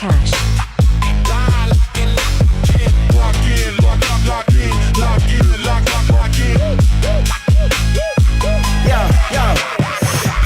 cash.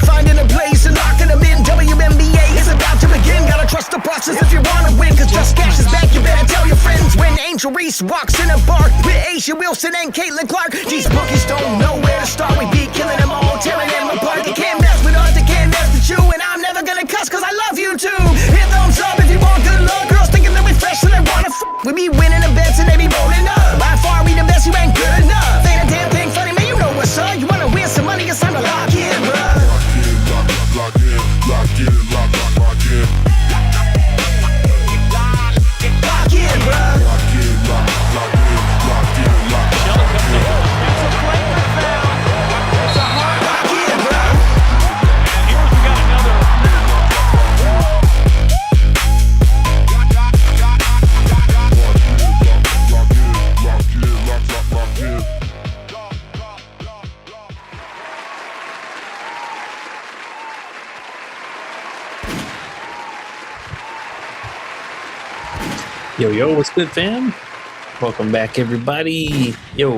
Finding a place and locking them in. WNBA is about to begin. Gotta trust the process if you wanna win, cause Just Cash is back. You better tell your friends when Angel Reese walks in a bar with Asia Wilson and Caitlin Clark. These bookies don't know where to start. We be killing them all, tearing them apart. They can't mess with us, they can't mess with you. And I'm never gonna cuss cause I love you too. Hit thumbs up if you want good luck. Girls thinking that we fresh and they wanna We be winning the bets and they be rolling up. By far we the best, you ain't good enough. Ain't a damn thing funny, man, you know what's up. You wanna win some money, it's time to lock in, bruh. Lock in, lock in, lock in. Lock in, bruh. Lock in, lock in. It's a flagrant foul. It's a hard Lock in, bruh. Here we got another. Lock in. Yo, what's good, fam? Welcome back, everybody. Yo,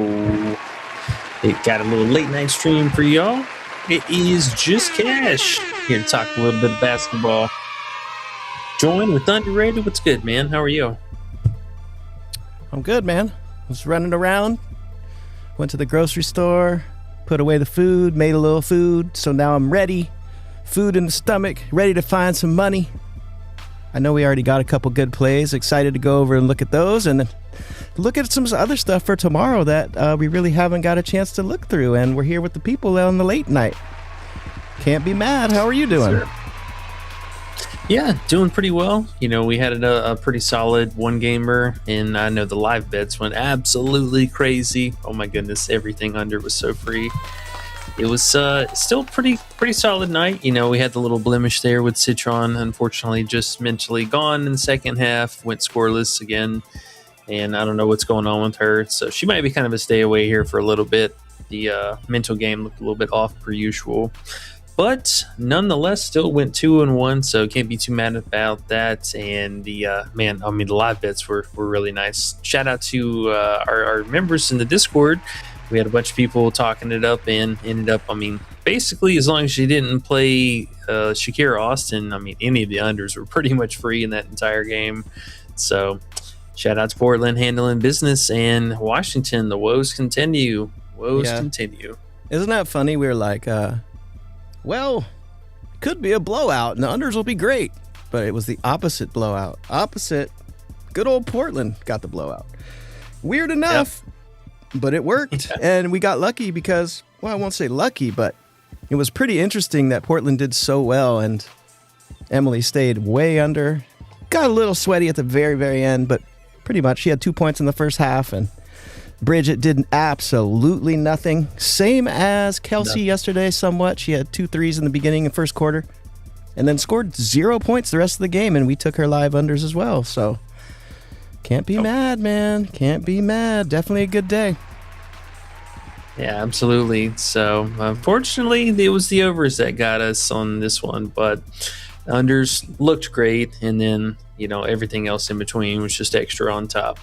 it got a little late night stream for y'all. It is Just Cash here to talk a little bit of basketball. Join with Underrated. What's good, man? How are you? I'm good, man. Was running around, went to the grocery store, put away the food, made a little food, so now I'm ready. Food in the stomach, ready to find some money. I know we already got a couple good plays. Excited to go over and look at those and look at some other stuff for tomorrow that we really haven't got a chance to look through. And we're here with the people on the late night. Can't be mad. How are you doing? Sure. Yeah, doing pretty well. You know, we had a pretty solid one gamer, and I know the live bets went absolutely crazy. Oh my goodness, everything under was so free. It was still pretty solid night. You know, we had the little blemish there with Citron, unfortunately just mentally gone in the second half, went scoreless again, and I don't know what's going on with her. So she might be kind of a stay away here for a little bit. The mental game looked a little bit off per usual, but nonetheless still went 2-1, so can't be too mad about that. And the the live bets were really nice. Shout out to our members in the Discord. We had a bunch of people talking it up and ended up, basically, as long as you didn't play Shakira Austin, any of the unders were pretty much free in that entire game. So shout out to Portland handling business, and Washington, the woes continue. Continue. Isn't that funny? We were like, well, it could be a blowout and the unders will be great. But it was the opposite blowout. Opposite. Good old Portland got the blowout. Weird enough. Yep. But it worked, and we got lucky because, well, I won't say lucky, but it was pretty interesting that Portland did so well, and Emily stayed way under. Got a little sweaty at the very, very end, but pretty much she had 2 points in the first half, and Bridget did absolutely nothing. Same as Kelsey yesterday somewhat. She had 2 threes in the beginning and first quarter, and then scored 0 points the rest of the game, and we took her live unders as well, so... Can't be mad, man. Can't be mad. Definitely a good day. Yeah, absolutely. So, unfortunately, it was the overs that got us on this one, but the unders looked great, and then, everything else in between was just extra on top.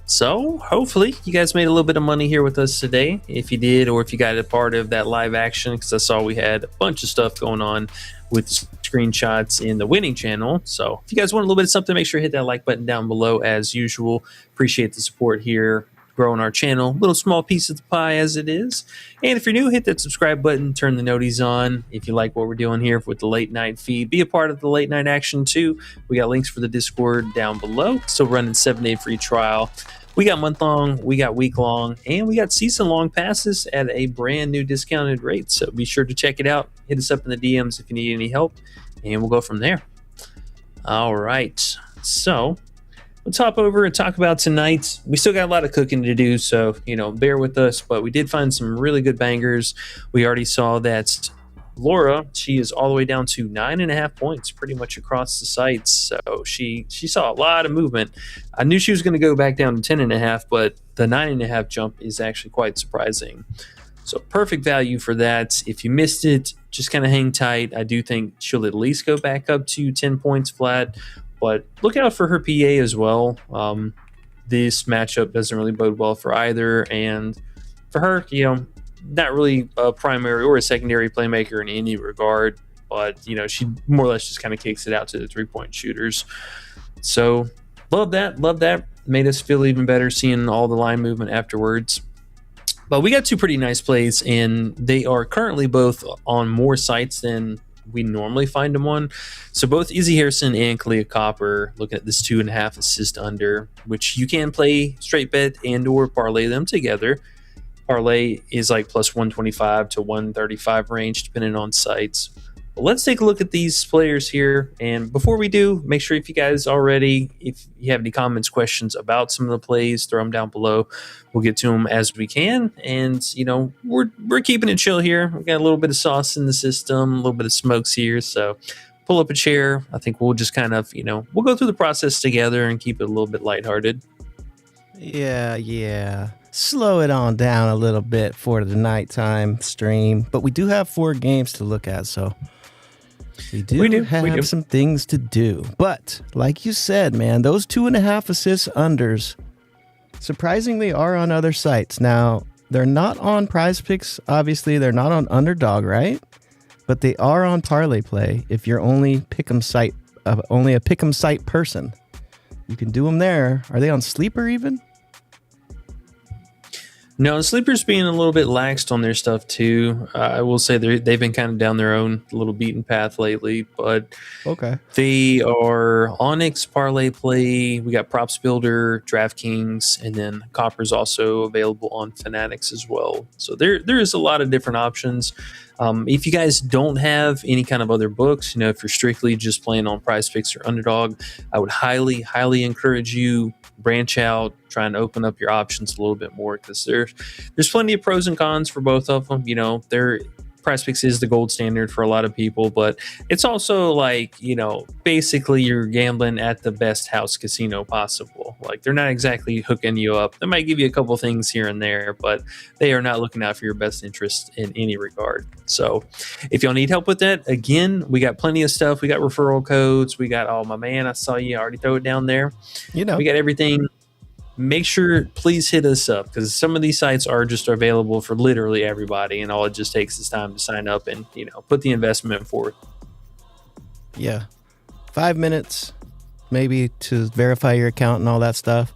So, hopefully, you guys made a little bit of money here with us today. If you did, or if you got a part of that live action, because I saw we had a bunch of stuff going on with screenshots in the winning channel. So if you guys want a little bit of something, make sure to hit that like button down below as usual. Appreciate the support here, growing our channel. Little small piece of the pie as it is. And if you're new, hit that subscribe button, turn the noties on. If you like what we're doing here with the late night feed, be a part of the late night action too. We got links for the Discord down below. Still running 7-day free trial. We got month-long, we got week-long, and we got season-long passes at a brand new discounted rate. So be sure to check it out. Hit us up in the DMs if you need any help, and we'll go from there. All right. So let's hop over and talk about tonight. We still got a lot of cooking to do, so, bear with us. But we did find some really good bangers. We already saw that Laura, she is all the way down to 9.5 points pretty much across the sites. So she saw a lot of movement. I knew she was going to go back down to 10.5, but the 9.5 jump is actually quite surprising. So perfect value for that. If you missed it, just kind of hang tight. I do think she'll at least go back up to 10 points flat, But look out for her PA as well. This matchup doesn't really bode well for either. And for her, not really a primary or a secondary playmaker in any regard. But, she more or less just kind of kicks it out to the 3-point shooters. So love that. Love that. Made us feel even better seeing all the line movement afterwards. But we got two pretty nice plays, and they are currently both on more sites than we normally find them on. So both Izzy Harrison and Kalia Copper looking at this 2.5 assist under, which you can play straight bet and or parlay them together. Parlay is like plus 125 to 135 range, depending on sites. But let's take a look at these players here. And before we do, make sure if you guys if you have any comments, questions about some of the plays, throw them down below. We'll get to them as we can. And, we're keeping it chill here. We got a little bit of sauce in the system, a little bit of smokes here. So pull up a chair. I think we'll just kind of, we'll go through the process together and keep it a little bit lighthearted. Yeah. Slow it on down a little bit for the nighttime stream. But we do have 4 games to look at, so we do have some things to do. But like you said, man, those 2.5 assists unders surprisingly are on other sites. Now, they're not on Prizepicks. Obviously, they're not on Underdog, right? But they are on Parlay Play if you're only a pick'em site person. You can do them there. Are they on Sleeper even? No, the Sleepers being a little bit laxed on their stuff too. I will say they've been kind of down their own little beaten path lately, but okay, they are Onyx, Parlay Play. We got Props Builder, DraftKings, and then Copper's also available on Fanatics as well. So there is a lot of different options. If you guys don't have any kind of other books, if you're strictly just playing on Prizepicks or Underdog, I would highly, highly encourage you branch out, try and open up your options a little bit more, because there's plenty of pros and cons for both of them. Prizepicks is the gold standard for a lot of people, but it's also like, basically you're gambling at the best house casino possible. Like, they're not exactly hooking you up. They might give you a couple things here and there, but they are not looking out for your best interest in any regard. So if y'all need help with that, again, we got plenty of stuff. We got referral codes. We got, my man, I saw you already throw it down there. We got everything. Make sure, please hit us up, because some of these sites are just available for literally everybody, and all it just takes is time to sign up and put the investment forward. Yeah, 5 minutes maybe to verify your account and all that stuff.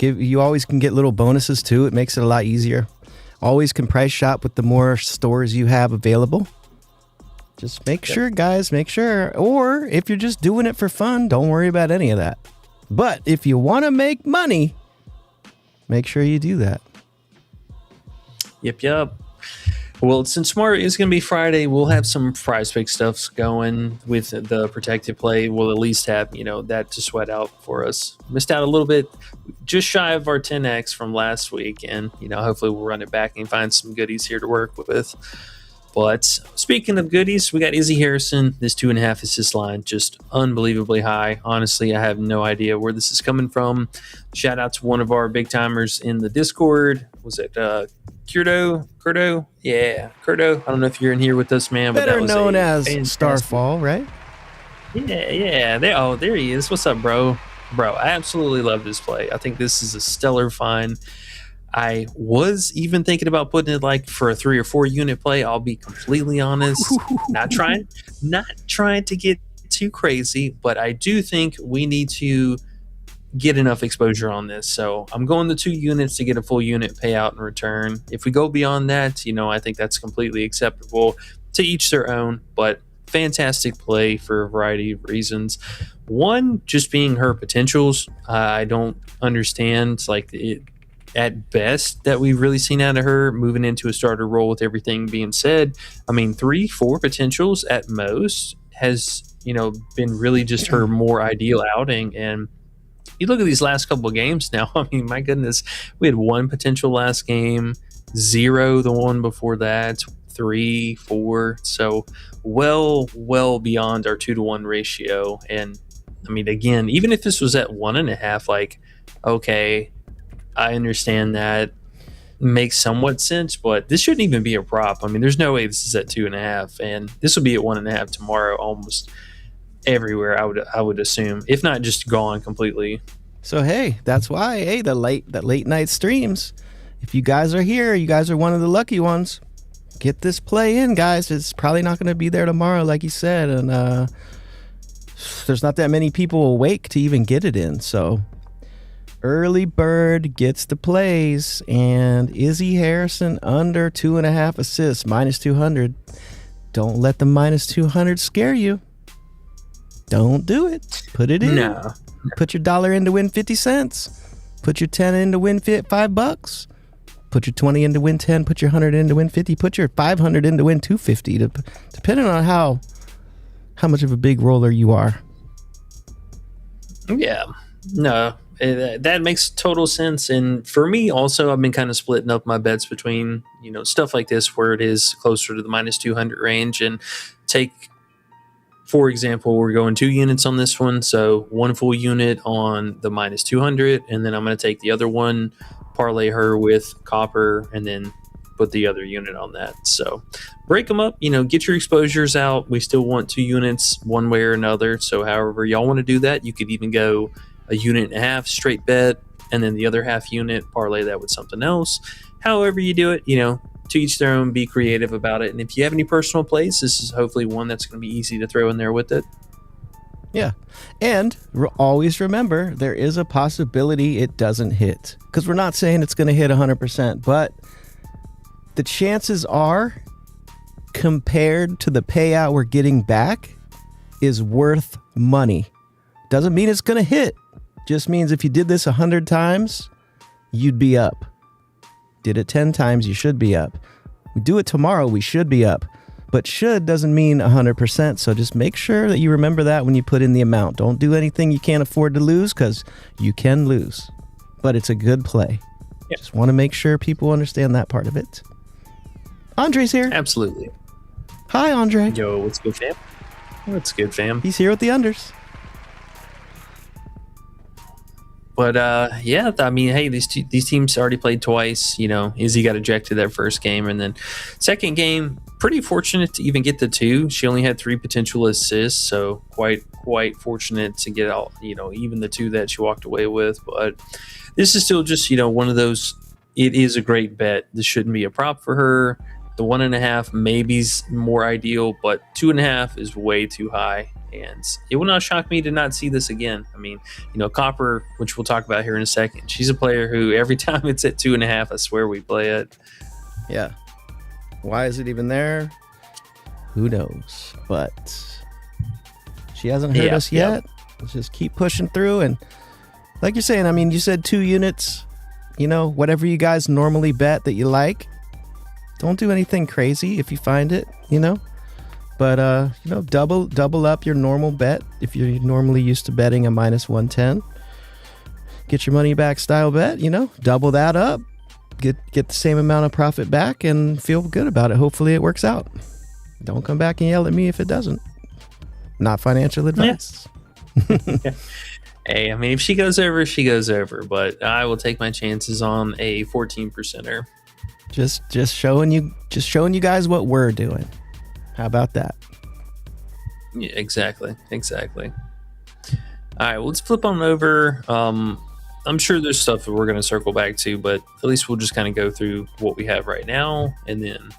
You always can get little bonuses too. It makes it a lot easier. Always can price shop with the more stores you have available. Just make sure, guys. Make sure. Or if you're just doing it for fun, don't worry about any of that. But if you want to make money, make sure you do that. Yep. Well, since tomorrow is going to be Friday, we'll have some Prizepicks stuff going with the protected play. We'll at least have, that to sweat out for us. Missed out a little bit, just shy of our 10X from last week. And, hopefully we'll run it back and find some goodies here to work with. But speaking of goodies, we got Izzy Harrison. This 2.5 assist line, just unbelievably high. Honestly, I have no idea where this is coming from. Shout out to one of our big timers in the Discord. Was it Curdo? Yeah, Curdo. I don't know if you're in here with us, man. But better that was known as fantastic Starfall, right? Yeah. There he is. What's up, bro? Bro, I absolutely love this play. I think this is a stellar find. I was even thinking about putting it like for a 3 or 4 unit play. I'll be completely honest. Not trying to get too crazy, but I do think we need to get enough exposure on this. So I'm going the 2 units to get a full unit payout in return. If we go beyond that, I think that's completely acceptable. To each their own, but fantastic play for a variety of reasons. One, just being her potentials. I don't understand at best that we've really seen out of her moving into a starter role. With everything being said, 3-4 potentials at most has been really just her more ideal outing. And you look at these last couple of games now, my goodness, we had 1 potential last game, 0 the one before that, 3, 4, so well beyond our 2-to-1 ratio. And again, even if this was at 1.5, okay, I understand that makes somewhat sense, but this shouldn't even be a prop. There's no way this is at 2.5, and this will be at 1.5 tomorrow, almost everywhere. I would assume, if not just gone completely. So hey, that's why the late night streams. If you guys are here, you guys are one of the lucky ones. Get this play in, guys. It's probably not going to be there tomorrow, like you said, and there's not that many people awake to even get it in. So early bird gets the plays, and Izzy Harrison under 2.5 assists, -200. Don't let the -200 scare you. Don't do it. Put it in. No. Put your $1 in to win 50 cents. Put your 10 in to win $5. Put your 20 in to win 10. Put your 100 in to win 50. Put your 500 in to win 250. Depending on how much of a big roller you are. Yeah. No, that makes total sense. And for me also, I've been kind of splitting up my bets between, stuff like this where it is closer to the -200 range, and take, for example, we're going 2 units on this one. So 1 full unit on the -200, and then I'm going to take the other one, parlay her with copper, and then put the other unit on that. So break them up, get your exposures out. We still want 2 units one way or another. So however y'all want to do that, you could even go 1.5 units straight bet, and then the other half unit parlay that with something else. However you do it, to each their own. Be creative about it. And if you have any personal plays, this is hopefully one that's going to be easy to throw in there with it. Yeah. And always remember, there is a possibility it doesn't hit, because we're not saying it's going to hit 100%, but the chances are, compared to the payout we're getting back, is worth money. Doesn't mean it's going to hit. Just means if you did this 100 times, you'd be up. Did it 10 times, you should be up. We do it tomorrow, we should be up. But should doesn't mean 100%, so just make sure that you remember that when you put in the amount. Don't do anything you can't afford to lose, because you can lose. But it's a good play. Yeah. Just want to make sure people understand that part of it. Andre's here. Absolutely. Hi, Andre. Yo, what's good, fam? What's good, fam? He's here with the unders. But yeah, I mean, hey, these teams already played twice. Izzy got ejected that first game, and then second game, pretty fortunate to even get the 2. She only had 3 potential assists, so quite fortunate to get out, even the 2 that she walked away with. But this is still just, one of those. It is a great bet. This shouldn't be a prop for her. The 1.5 maybe's more ideal, but 2.5 is way too high. And it will not shock me to not see this again. I mean, Copper, which we'll talk about here in a second, she's a player who every time it's at 2.5, I swear we play it. Yeah. Why is it even there? Who knows? But she hasn't hurt us yet. Let's just keep pushing through. And like you're saying, I mean, you said 2 units, whatever you guys normally bet that you like. Don't do anything crazy if you find it, But, double up your normal bet if you're normally used to betting a -110. Get your money back style bet, double that up. Get the same amount of profit back and feel good about it. Hopefully it works out. Don't come back and yell at me if it doesn't. Not financial advice. Yeah. Hey, I mean, if she goes over, she goes over. But I will take my chances on a 14%er. Just showing you guys what we're doing. How about that? Yeah, exactly. All right, well, let's flip on over. I'm sure there's stuff that we're going to circle back to, but at least we'll just kind of go through what we have right now and then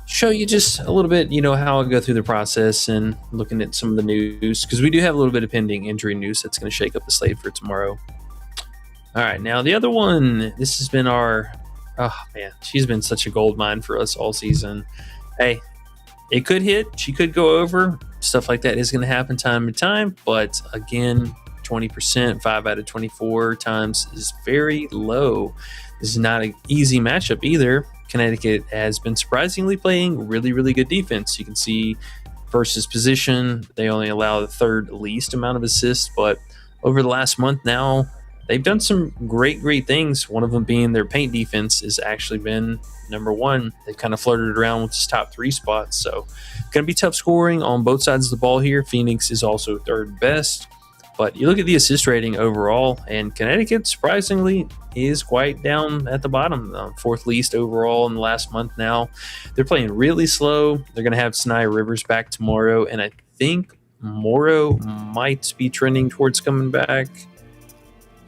show you just a little bit, how I go through the process and looking at some of the news, because we do have a little bit of pending injury news that's going to shake up the slate for tomorrow. All right, now the other one, this has been she's been such a gold mine for us all season. Hey, it could hit. She could go over. Stuff like that is going to happen time to time. But again, 20%, 5 out of 24 times is very low. This is not an easy matchup either. Connecticut has been surprisingly playing really, really good defense. You can see versus position, they only allow the 3rd least amount of assists. But over the last month now, they've done some great things. One of them being their paint defense has actually been number 1. They've kind of flirted around with this top 3 spots. So going to be tough scoring on both sides of the ball here. Phoenix is also 3rd best. But you look at the assist rating overall, and Connecticut, surprisingly, is quite down at the bottom. 4th least overall in the last month now. They're playing really slow. They're going to have Sanaya Rivers back tomorrow. And I think Morrow might be trending towards coming back.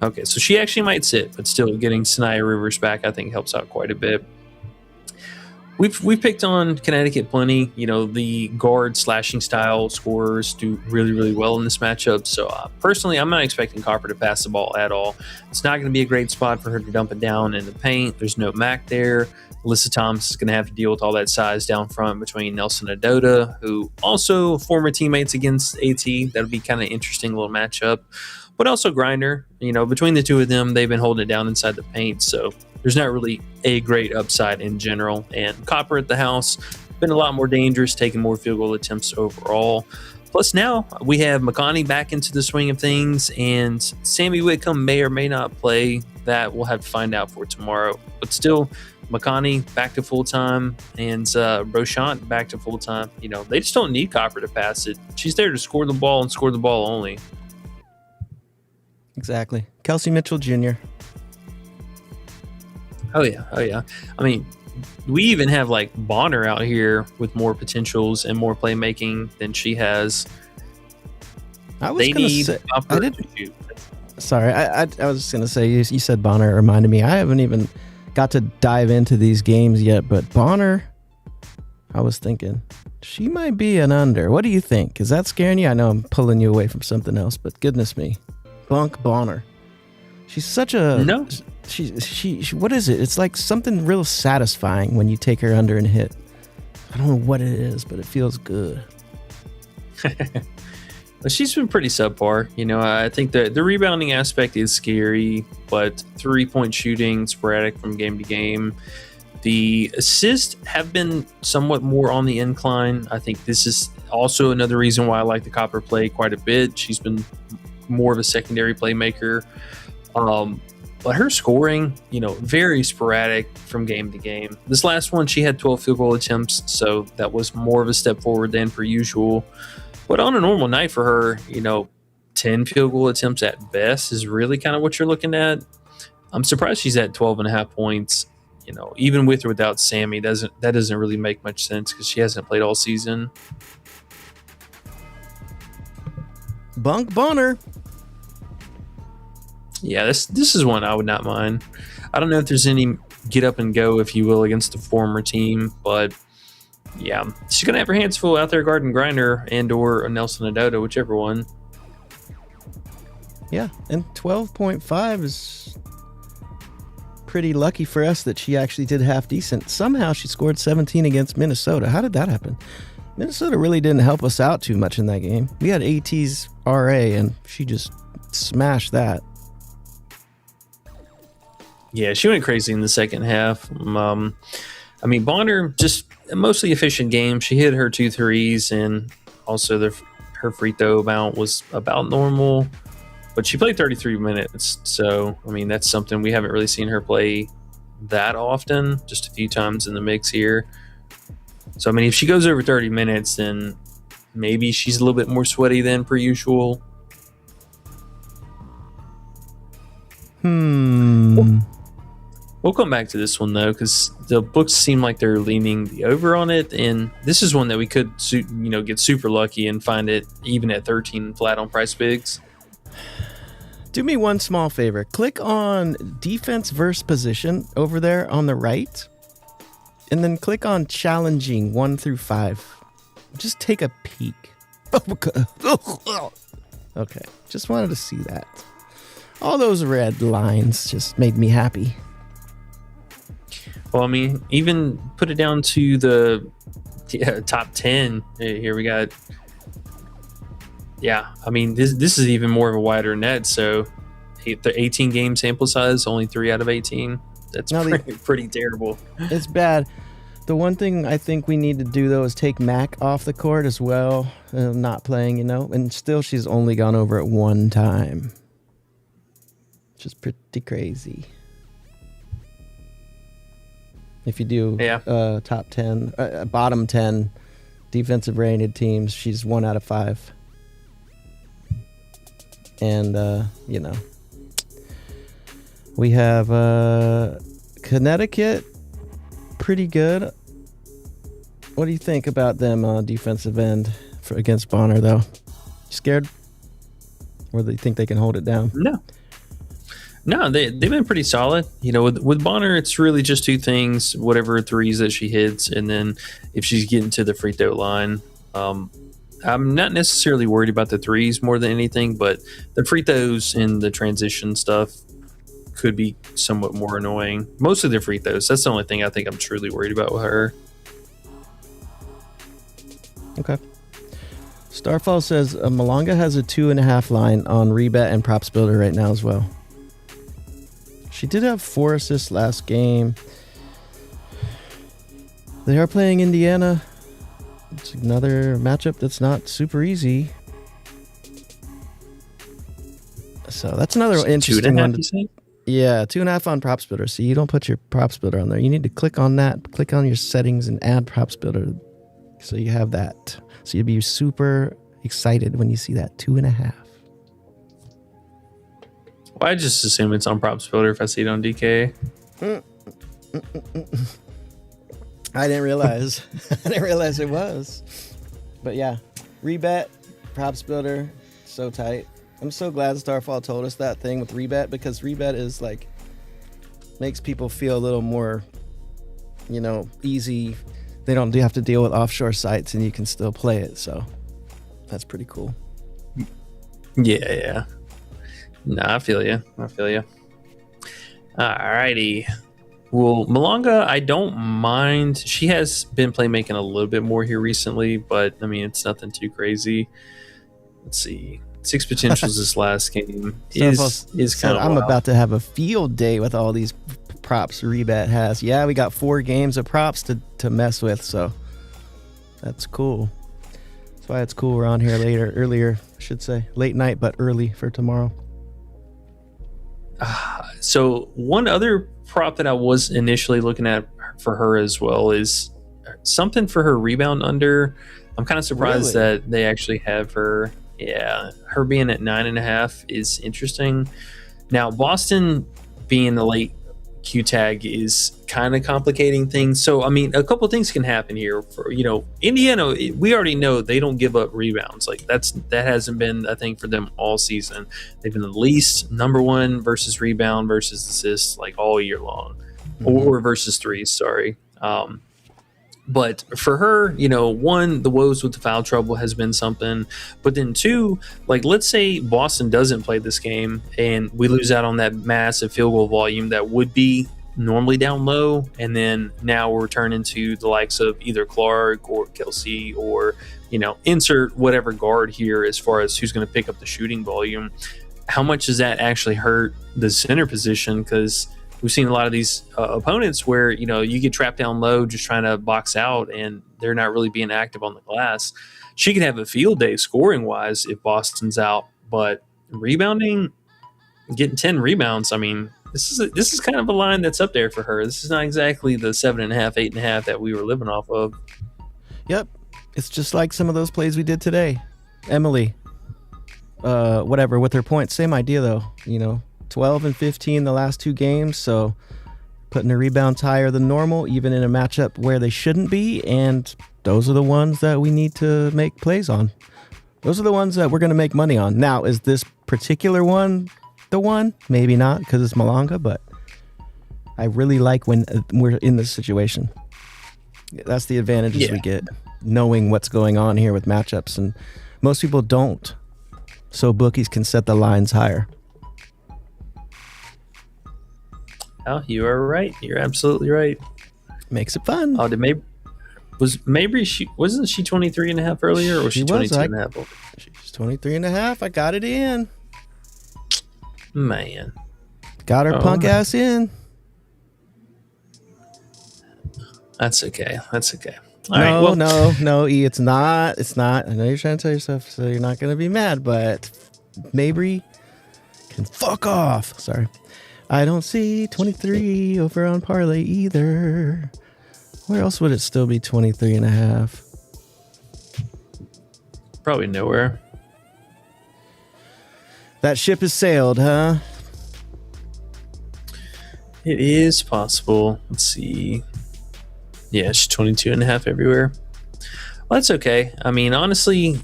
Okay, so she actually might sit, but still getting Sanaya Rivers back, I think, helps out quite a bit. We've picked on Connecticut plenty. You know, the guard slashing style scorers do really, really well in this matchup. So personally, I'm not expecting Copper to pass the ball at all. It's not going to be a great spot for her to dump it down in the paint. There's no Mac there. Alyssa Thomas is going to have to deal with all that size down front between Nelson and Dota, who also former teammates against AT. That'll be kind of interesting little matchup. But also Grinder. You know, between the two of them, they've been holding it down inside the paint. So there's not really a great upside in general. And Copper at the house, been a lot more dangerous, taking more field goal attempts overall. Plus now we have Makani back into the swing of things, and Sammy Whitcomb may or may not play. That we'll have to find out for tomorrow. But still, Makani back to full-time, and Rochant back to full-time. You know, they just don't need Copper to pass it. She's there to score the ball and score the ball only. Exactly. Kelsey Mitchell Jr. Oh yeah. I mean, we even have like Bonner out here with more potentials and more playmaking than she has. I was going to say, I didn't. Sorry, I was just going to say, you said Bonner. It reminded me. I haven't even got to dive into these games yet, but Bonner, I was thinking she might be an under. What do you think? Is that scaring you? I know I'm pulling you away from something else, but goodness me, Bunk Bonner. She's such a no. She what is it? It's like something real satisfying when you take her under and hit. I don't know what it is, but it feels good. She's been pretty subpar. You know, I think the rebounding aspect is scary, but 3-point shooting sporadic from game to game. The assists have been somewhat more on the incline. I think this is also another reason why I like the Copper play quite a bit. She's been more of a secondary playmaker. But her scoring, you know, very sporadic from game to game. This last one, she had 12 field goal attempts, so that was more of a step forward than per usual. But on a normal night for her, you know, 10 field goal attempts at best is really kind of what you're looking at. I'm surprised she's at 12.5 points. You know, even with or without Sammy, that doesn't really make much sense because she hasn't played all season. Bunk Bonner. Yeah, this is one I would not mind. I don't know if there's any get up and go, if you will, against the former team, but yeah, she's gonna have her hands full out there guarding Grinder and or Nelson Adota, whichever one. Yeah, and 12.5 is pretty lucky for us that she actually did half decent. Somehow she scored 17 against Minnesota. How did that happen? Minnesota really didn't help us out too much in that game. We had AT's RA, and she just smashed that. Yeah, she went crazy in the second half. I mean, Bonner, just a mostly efficient game. She hit her 2 threes, and also her free throw amount was about normal. But she played 33 minutes, so, I mean, that's something we haven't really seen her play that often, just a few times in the mix here. So, I mean, if she goes over 30 minutes, then maybe she's a little bit more sweaty than per usual. We'll come back to this one, though, because the books seem like they're leaning the over on it, and this is one that we could, get super lucky and find it even at 13 flat on Prizepicks. Do me one small favor. Click on defense versus position over there on the right, and then click on challenging 1 through 5. Just take a peek. Okay, just wanted to see that. All those red lines just made me happy. Well, I mean, even put it down to the top 10. Here we got. Yeah, I mean, this is even more of a wider net. So, the 18 game sample size, only 3 out of 18. That's pretty terrible. It's bad. The one thing I think we need to do, though, is take Mac off the court as well. Not playing, and still she's only gone over it 1 time. Which is pretty crazy. If you do top 10, bottom 10 defensive rated teams, she's 1 out of 5. And, we have Connecticut, pretty good. What do you think about them defensive end against Bonner, though? Scared? Or do you think they can hold it down? No, they've been pretty solid. With Bonner, it's really just two things: whatever threes that she hits, and then if she's getting to the free throw line. I'm not necessarily worried about the threes more than anything, but the free throws and the transition stuff could be somewhat more annoying. Most of the free throws, that's the only thing I think I'm truly worried about with her. Okay. Starfall says Malonga has a 2.5 line on Rebet and Props Builder right now as well. She did have 4 assists last game. They are playing Indiana. It's another matchup that's not super easy. So that's another interesting 2.5, one. you say? Yeah, 2.5 on Props Builder. So you don't put your Props Builder on there. You need to click on that, click on your settings, and add Props Builder. So you have that. So you'll be super excited when you see that 2.5. Well, I just assume it's on Props Builder if I see it on DK. I didn't realize. I didn't realize it was. But yeah, Rebet, Props Builder, so tight. I'm so glad Starfall told us that thing with Rebet, because Rebet is like, makes people feel a little more, easy. They don't have to deal with offshore sites and you can still play it. So that's pretty cool. Yeah. No, I feel you. Alrighty. Well, Malonga, I don't mind. She has been playmaking a little bit more here recently, but I mean, it's nothing too crazy. Let's see. 6 potentials this last game is kind of I'm wild. about to have a field day with all these props Rebet has. Yeah, we got 4 games of props to mess with, so that's cool. That's why it's cool we're on here earlier, I should say. Late night, but early for tomorrow. So one other prop that I was initially looking at for her as well is something for her rebound under. I'm kind of surprised that they actually have her. Yeah, her being at 9.5 is interesting. Now, Boston being the late Q tag is kind of complicating things. So, I mean, a couple things can happen here. For Indiana, we already know they don't give up rebounds. Like that hasn't been a thing for them all season. They've been the least number one versus rebound versus assists like all year long, or versus threes. Sorry. But for her, one, the woes with the foul trouble has been something. But then two, like let's say Boston doesn't play this game and we lose out on that massive field goal volume that would be normally down low. And then now we're turning to the likes of either Clark or Kelsey or, insert whatever guard here as far as who's going to pick up the shooting volume. How much does that actually hurt the center position? Because we've seen a lot of these opponents where, you get trapped down low just trying to box out and they're not really being active on the glass. She could have a field day scoring wise if Boston's out, but rebounding, getting 10 rebounds. I mean, this is kind of a line that's up there for her. This is not exactly the 7.5, 8.5 that we were living off of. Yep. It's just like some of those plays we did today. Emily, whatever, with her points, same idea though, 12 and 15 the last 2 games, so putting the rebounds higher than normal, even in a matchup where they shouldn't be, and those are the ones that we need to make plays on. Those are the ones that we're going to make money on. Now, is this particular one the one? Maybe not, because it's Malonga, but I really like when we're in this situation. That's the advantages we get, knowing what's going on here with matchups, and most people don't, so bookies can set the lines higher. Oh, you are right. You're absolutely right. Makes it fun. Oh, wasn't she 23.5 earlier, or was she 22.5? She's 23.5. I got it in. Man. Got her punk ass in. That's okay. All no, right, well, no, E, it's not. It's not. I know you're trying to tell yourself so you're not going to be mad, but Mabry can fuck off. Sorry. I don't see 23 over on Parlay either. Where else would it still be 23.5? probably nowhere. That ship has sailed, huh? It is possible. Let's see. Yeah, she's 22.5 everywhere. Well, that's okay. I mean, honestly,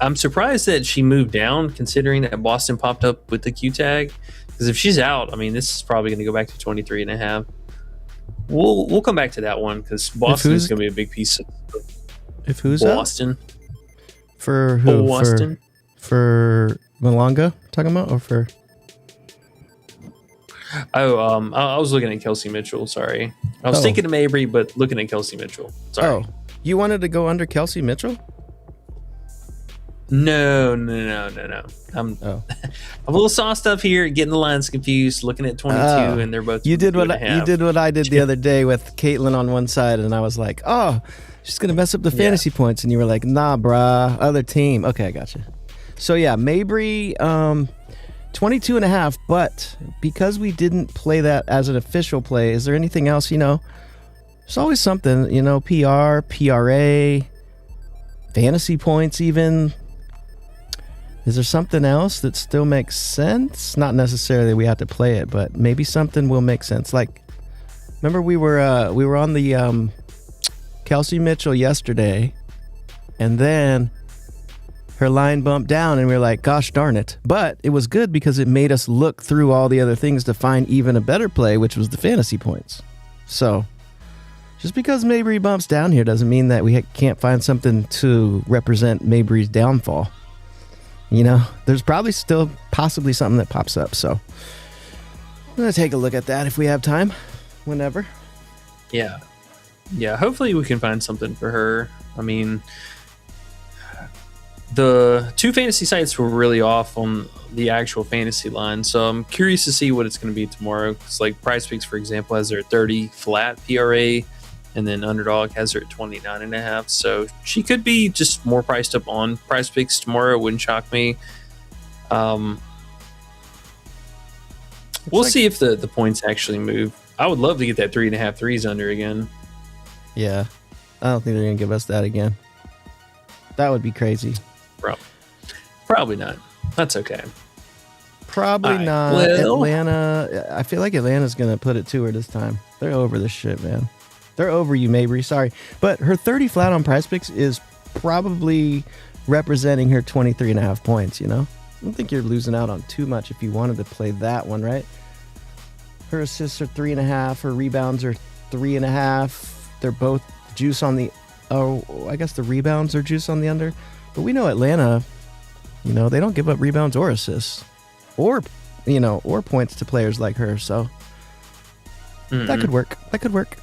I'm surprised that she moved down, considering that Boston popped up with the Q tag. Because if she's out, I mean, this is probably going to go back to 23.5. We'll come back to that one because Boston is going to be a big piece of If who's Boston. out? For who? Boston. For Malonga, talking about, or for? Oh, I was looking at Kelsey Mitchell. Sorry, I was thinking of Mabry, but looking at Kelsey Mitchell. Sorry. Oh, you wanted to go under Kelsey Mitchell? No. I'm a little sauced up here, getting the lines confused, looking at 22, and they're both. You did what I did the other day with Caitlin on one side, and I was like, oh, she's gonna mess up the fantasy points, and you were like, nah, brah, other team. Okay, I got you. So yeah, Mabry, 22.5. But because we didn't play that as an official play, is there anything else? There's always something. PR, PRA, fantasy points, even. Is there something else that still makes sense? Not necessarily we have to play it, but maybe something will make sense. Like, remember we were on the Kelsey Mitchell yesterday, and then her line bumped down, and we were like, gosh darn it. But it was good because it made us look through all the other things to find even a better play, which was the fantasy points. So just because Mabry bumps down here doesn't mean that we can't find something to represent Mabry's downfall. There's probably still possibly something that pops up. So I'm going to take a look at that if we have time, whenever. Yeah. Hopefully we can find something for her. I mean, the two fantasy sites were really off on the actual fantasy line, so I'm curious to see what it's going to be tomorrow. Because like Prizepicks, for example, has their 30 flat PRA, and then Underdog has her at 29.5. So she could be just more priced up on Prizepicks tomorrow. It wouldn't shock me. We'll see if the points actually move. I would love to get that 3.5 threes under again. Yeah, I don't think they're going to give us that again. That would be crazy. Probably not. That's okay. Probably right, not. well- Atlanta, I feel like Atlanta's going to put it to her this time. They're over this shit, man. They're over you, Mabry. Sorry. But her 30 flat on Prizepicks is probably representing her 23.5 points, I don't think you're losing out on too much if you wanted to play that one, right? Her assists are 3.5. Her rebounds are 3.5. They're both juice on the... Oh, I guess the rebounds are juice on the under. But we know Atlanta, they don't give up rebounds or assists. Or points to players like her. So that could work.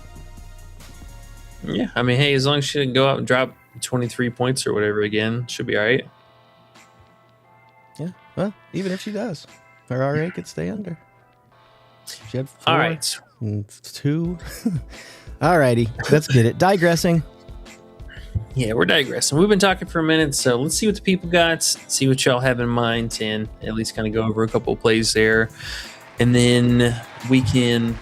Yeah, I mean, hey, as long as she didn't go out and drop 23 points or whatever again, should be all right. Yeah, well, even if she does, her RA could stay under. She had 4 All right. and 2. All righty, let's get it. Digressing. Yeah, we're digressing. We've been talking for a minute, so let's see what the people got, see what y'all have in mind, and at least kind of go over a couple of plays there. And then we can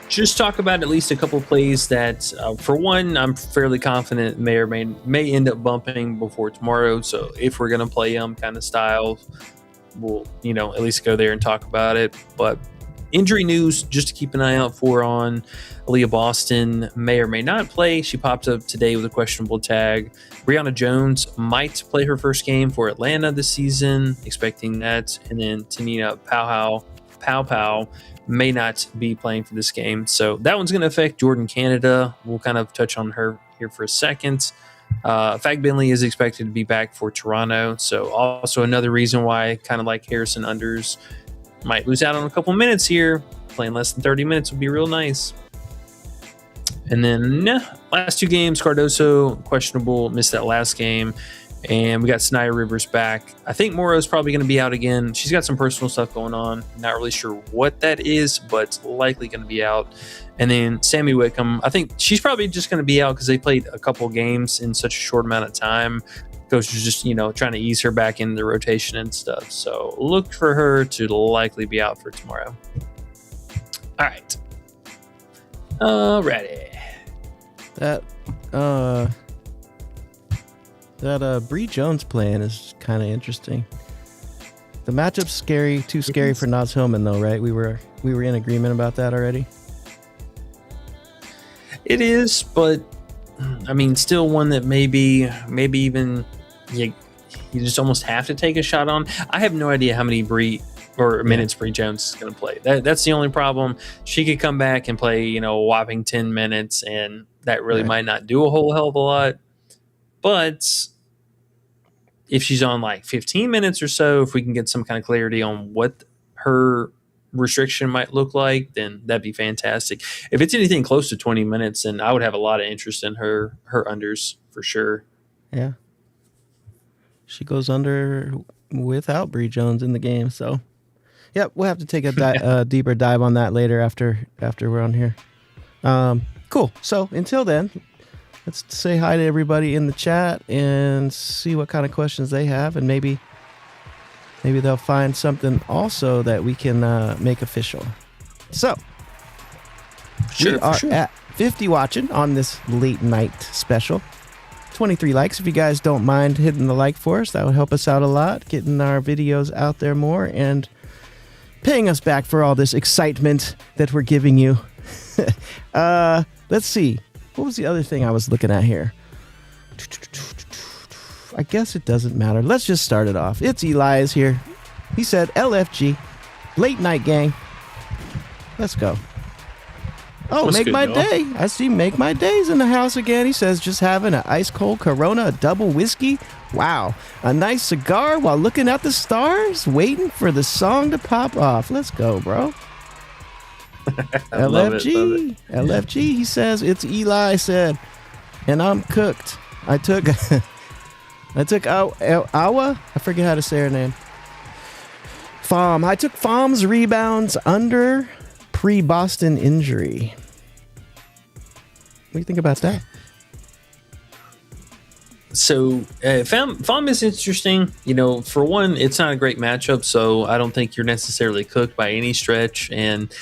just talk about at least a couple of plays that, for one, I'm fairly confident may or may end up bumping before tomorrow. So if we're going to play them kind of style, we'll, at least go there and talk about it. But injury news, just to keep an eye out for on Aaliyah Boston, may or may not play. She popped up today with a questionable tag. Brianna Jones might play her first game for Atlanta this season, expecting that. And then Tanina Pow may not be playing for this game. So that one's going to affect Jordan Canada. We'll kind of touch on her here for a second. Fag Bentley is expected to be back for Toronto. So also another reason why kind of like Harrison unders might lose out on a couple minutes here. Playing less than 30 minutes would be real nice. And then last 2 games, Cardoso questionable, missed that last game. And we got Snyder Rivers back. I think Morrow's probably going to be out again. She's got some personal stuff going on. Not really sure what that is, but likely going to be out. And then Sammy Wickham, I think she's probably just going to be out because they played a couple games in such a short amount of time. Coach was just, trying to ease her back into the rotation and stuff. So look for her to likely be out for tomorrow. All right. Alrighty. That Bree Jones playing is kind of interesting. The matchup's scary, too scary for Naz Hillman though, right? We were in agreement about that already. It is, but I mean, still one that maybe even you you just almost have to take a shot on. I have no idea how many minutes Bree Jones is going to play. That's the only problem. She could come back and play, a whopping 10 minutes, and that really might not do a whole hell of a lot. But if she's on like 15 minutes or so, if we can get some kind of clarity on what her restriction might look like, then that'd be fantastic. If it's anything close to 20 minutes, then I would have a lot of interest in her unders for sure. Yeah. She goes under without Bree Jones in the game. So, yeah, we'll have to take a deeper dive on that later after we're on here. Cool. So until then, let's say hi to everybody in the chat and see what kind of questions they have, and maybe they'll find something also that we can make official. So, we are at 50 watching on this late night special. 23 likes. If you guys don't mind hitting the like for us, that would help us out a lot, getting our videos out there more and paying us back for all this excitement that we're giving you. Let's see. What was the other thing I was looking at here? I guess it doesn't matter. Let's just start it off. It's Elias here. He said, LFG, late night gang. Let's go. Oh, What's make good, my y'all? day. I see Make My Days in the house again. He says, just having an ice cold Corona, a double whiskey. Wow. A nice cigar while looking at the stars, waiting for the song to pop off. Let's go, bro. I love it. LFG, he says, it's Eli said, and I'm cooked. I took Awa, I forget how to say her name. I took Fam's rebounds under pre-Boston injury. What do you think about that? So Fam is interesting. For one, it's not a great matchup, so I don't think you're necessarily cooked by any stretch. And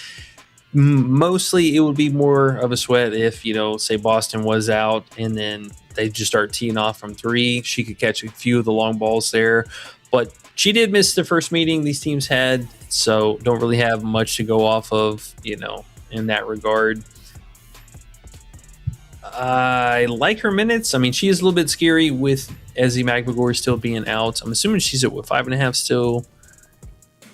mostly it would be more of a sweat if, say Boston was out and then they just start teeing off from three. She could catch a few of the long balls there. But she did miss the first meeting these teams had, so don't really have much to go off of, in that regard. I like her minutes. I mean, she is a little bit scary with Ezzy McMcGorry still being out. I'm assuming she's at 5.5 still.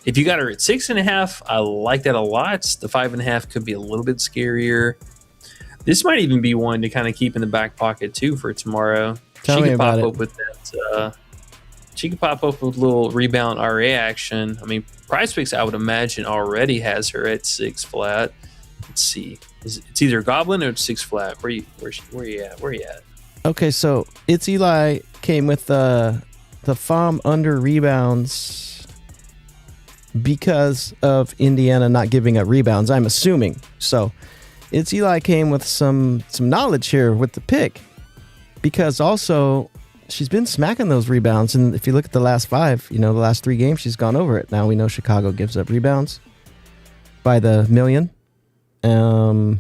If you got her at 6.5, I like that a lot. The 5.5 could be a little bit scarier. This might even be one to kind of keep in the back pocket too for tomorrow. Tell me about it. She could pop up with a little rebound RA action. I mean, Prizepicks, I would imagine, already has her at 6 flat. Let's see. It's either Goblin or 6 flat. Where you at? Okay, so It's Eli came with the Fam under rebounds because of Indiana not giving up rebounds, I'm assuming. So It's Eli came with some knowledge here with the pick, because also she's been smacking those rebounds. And if you look at the last 5, the last 3 games, she's gone over it. Now we know Chicago gives up rebounds by the million. You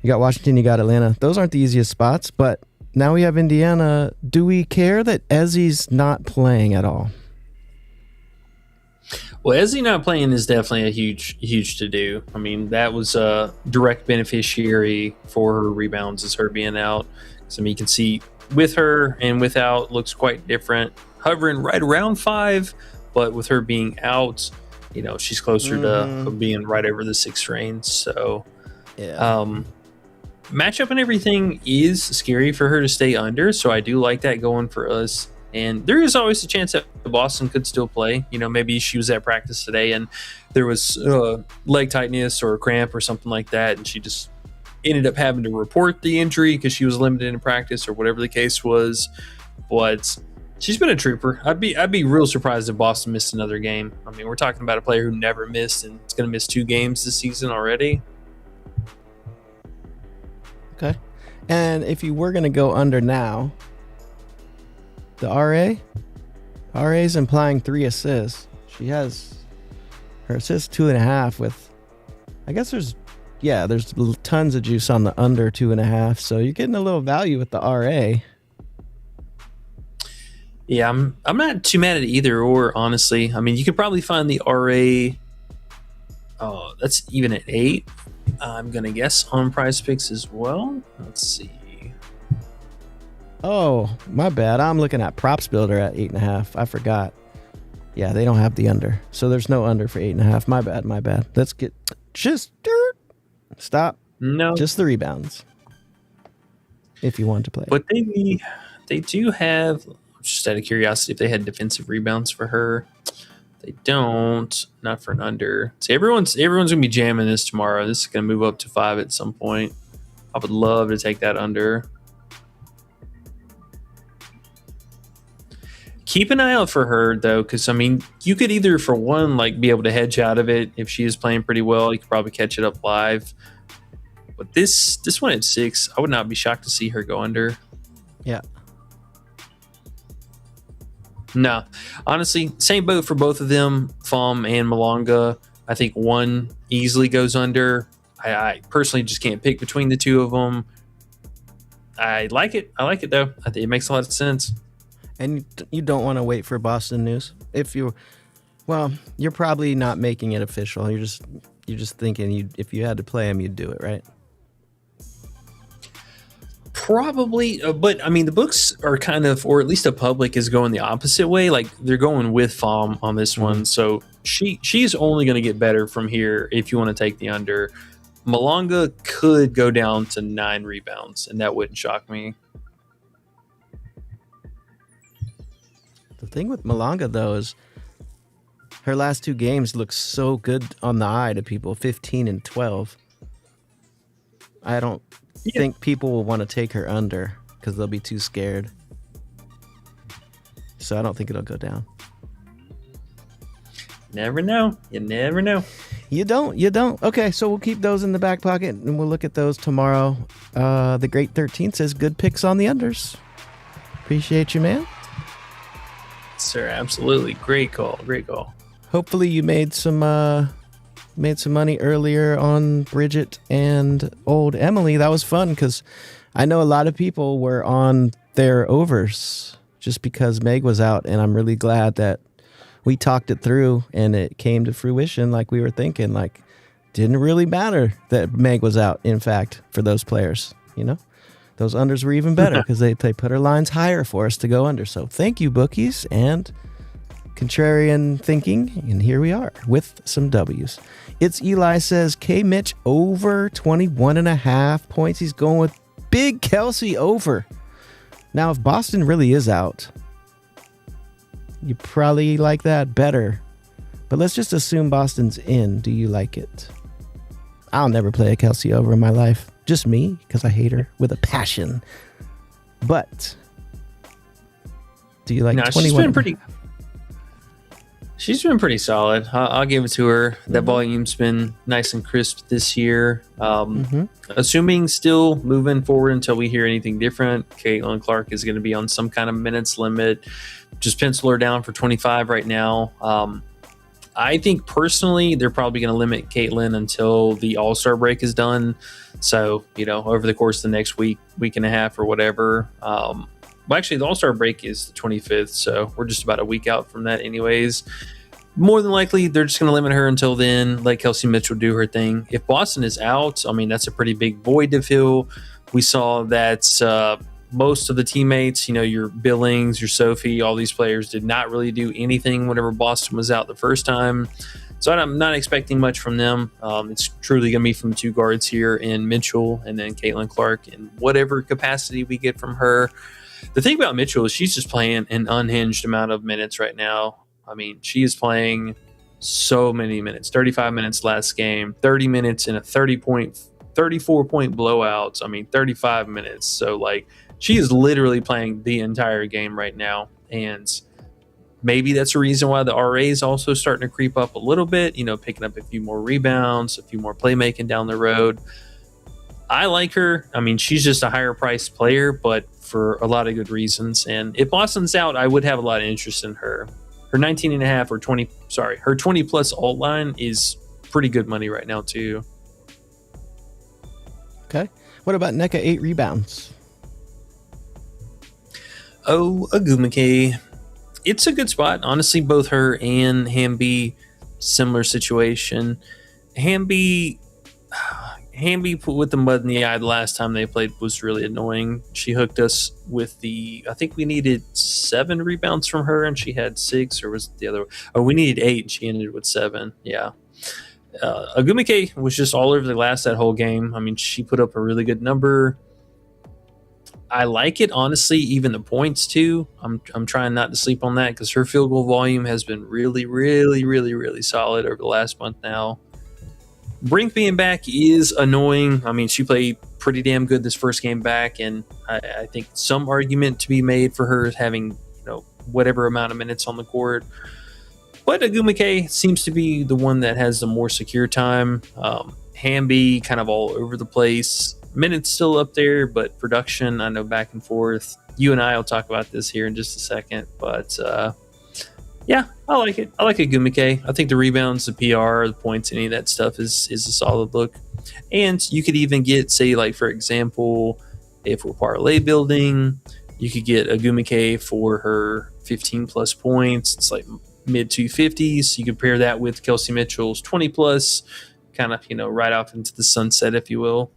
got Washington, you got Atlanta. Those aren't the easiest spots, but now we have Indiana. Do we care that Ezzy's not playing at all? Well, Ezzy not playing is definitely a huge to do. I mean, that was a direct beneficiary for her rebounds is her being out. So, you can see with her and without looks quite different. Hovering right around 5, but with her being out, she's closer to being right over the 6 range. So, matchup and everything is scary for her to stay under. So I do like that going for us. And there is always a chance that Boston could still play. Maybe she was at practice today and there was leg tightness or a cramp or something like that, and she just ended up having to report the injury because she was limited in practice or whatever the case was. But she's been a trooper. I'd be real surprised if Boston missed another game. I mean, we're talking about a player who never missed and is going to miss 2 games this season already. Okay. And if you were going to go under now, the RA is implying 3 assists. She has her assist 2.5 with, I guess there's tons of juice on the under 2.5. So you're getting a little value with the RA. Yeah, I'm not too mad at either or, honestly. I mean, you could probably find the RA. Oh, that's even at 8. I'm gonna guess on Prizepicks as well. Let's see. Oh, my bad. I'm looking at Props Builder at 8.5. I forgot. Yeah, they don't have the under. So there's no under for 8.5. My bad. Let's get just stop. No. Just the rebounds. If you want to play. But they do have, just out of curiosity, if they had defensive rebounds for her. They don't. Not for an under. See, everyone's gonna be jamming this tomorrow. This is gonna move up to 5 at some point. I would love to take that under. Keep an eye out for her though, because I mean, you could either, for one, like be able to hedge out of it if she is playing pretty well. You could probably catch it up live. But this one at 6, I would not be shocked to see her go under. Yeah. No, honestly, same boat for both of them, Fum and Malonga. I think one easily goes under. I personally just can't pick between the two of them. I like it. I like it though. I think it makes a lot of sense. And you don't want to wait for Boston news. You're probably not making it official. You're just thinking if you had to play him, you'd do it, right? Probably, but I mean, the books are kind of, or at least the public is going the opposite way. Like they're going with Fum on this one, so she's only going to get better from here. If you want to take the under, Malonga could go down to 9 rebounds, and that wouldn't shock me. The thing with Malonga though is her last 2 games look so good on the eye to people, 15 and 12. I don't think people will want to take her under because they'll be too scared. So I don't think it'll go down. Never know. You never know. You don't. Okay, so we'll keep those in the back pocket and we'll look at those tomorrow. The Great 13 says good picks on the unders. Appreciate you, man. Sir, absolutely. Great call. Great call. Hopefully you made some money earlier on Bridget and old Emily. That was fun because I know a lot of people were on their overs just because Meg was out, and I'm really glad that we talked it through and it came to fruition like we were thinking. Like, didn't really matter that Meg was out, in fact, for those players, you know? Those unders were even better because they put our lines higher for us to go under. So thank you, bookies, and contrarian thinking. And here we are with some W's. It's Eli says, K. Mitch over 21.5 points. He's going with Big Kelsey over. Now, if Boston really is out, you probably like that better. But let's just assume Boston's in. Do you like it? I'll never play a Kelsey over in my life. Just me, because I hate her with a passion. But do you like 21? She's been pretty solid. I'll give it to her. That volume's been nice and crisp this year. Assuming still moving forward until we hear anything different, Caitlin Clark is going to be on some kind of minutes limit. Just pencil her down for 25 right now. I think personally they're probably going to limit Caitlin until the All-Star break is done. So, over the course of the next week and a half or whatever. Well, actually, the All-Star break is the 25th, so we're just about a week out from that anyways. More than likely, they're just going to limit her until then, let Kelsey Mitchell do her thing. If Boston is out, I mean, that's a pretty big void to fill. We saw that most of the teammates, your Billings, your Sophie, all these players did not really do anything whenever Boston was out the first time. So I'm not expecting much from them. It's truly going to be from the 2 guards here in Mitchell and then Caitlin Clark in whatever capacity we get from her. The thing about Mitchell is she's just playing an unhinged amount of minutes right now. I mean, she is playing so many minutes, 35 minutes last game, 30 minutes in a 34-point blowout. I mean, 35 minutes. So, she is literally playing the entire game right now. And maybe that's a reason why the RA is also starting to creep up a little bit, picking up a few more rebounds, a few more playmaking down the road. I like her. I mean, she's just a higher priced player, but for a lot of good reasons. And if Boston's out, I would have a lot of interest in her. Her 19.5 or 20, her 20 plus alt line is pretty good money right now too. Okay. What about Nneka 8 rebounds? Oh, Agumake. It's a good spot. Honestly, both her and Hamby, similar situation. Hamby Hamby with the mud in the eye the last time they played was really annoying. She hooked us with I think we needed 7 rebounds from her and she had 6, or was it the other? Oh, we needed 8 and she ended with 7. Yeah. Agumike was just all over the glass that whole game. I mean, she put up a really good number. I like it, honestly, even the points too. I'm trying not to sleep on that because her field goal volume has been really, really, really, really solid over the last month now. Brink being back is annoying. I mean, she played pretty damn good this first game back, and I think some argument to be made for her having, whatever amount of minutes on the court. But Agumike seems to be the one that has the more secure time. Hamby kind of all over the place. Minutes still up there, but production, I know, back and forth. You and I will talk about this here in just a second. But yeah, I like it. I like Agumike. I think the rebounds, the PR, the points, any of that stuff is a solid look. And you could even get, say, like, for example, if we're parlay building, you could get Agumike for her 15 plus points. It's like mid 250s. You could pair that with Kelsey Mitchell's 20 plus, kind of, right off into the sunset, if you will.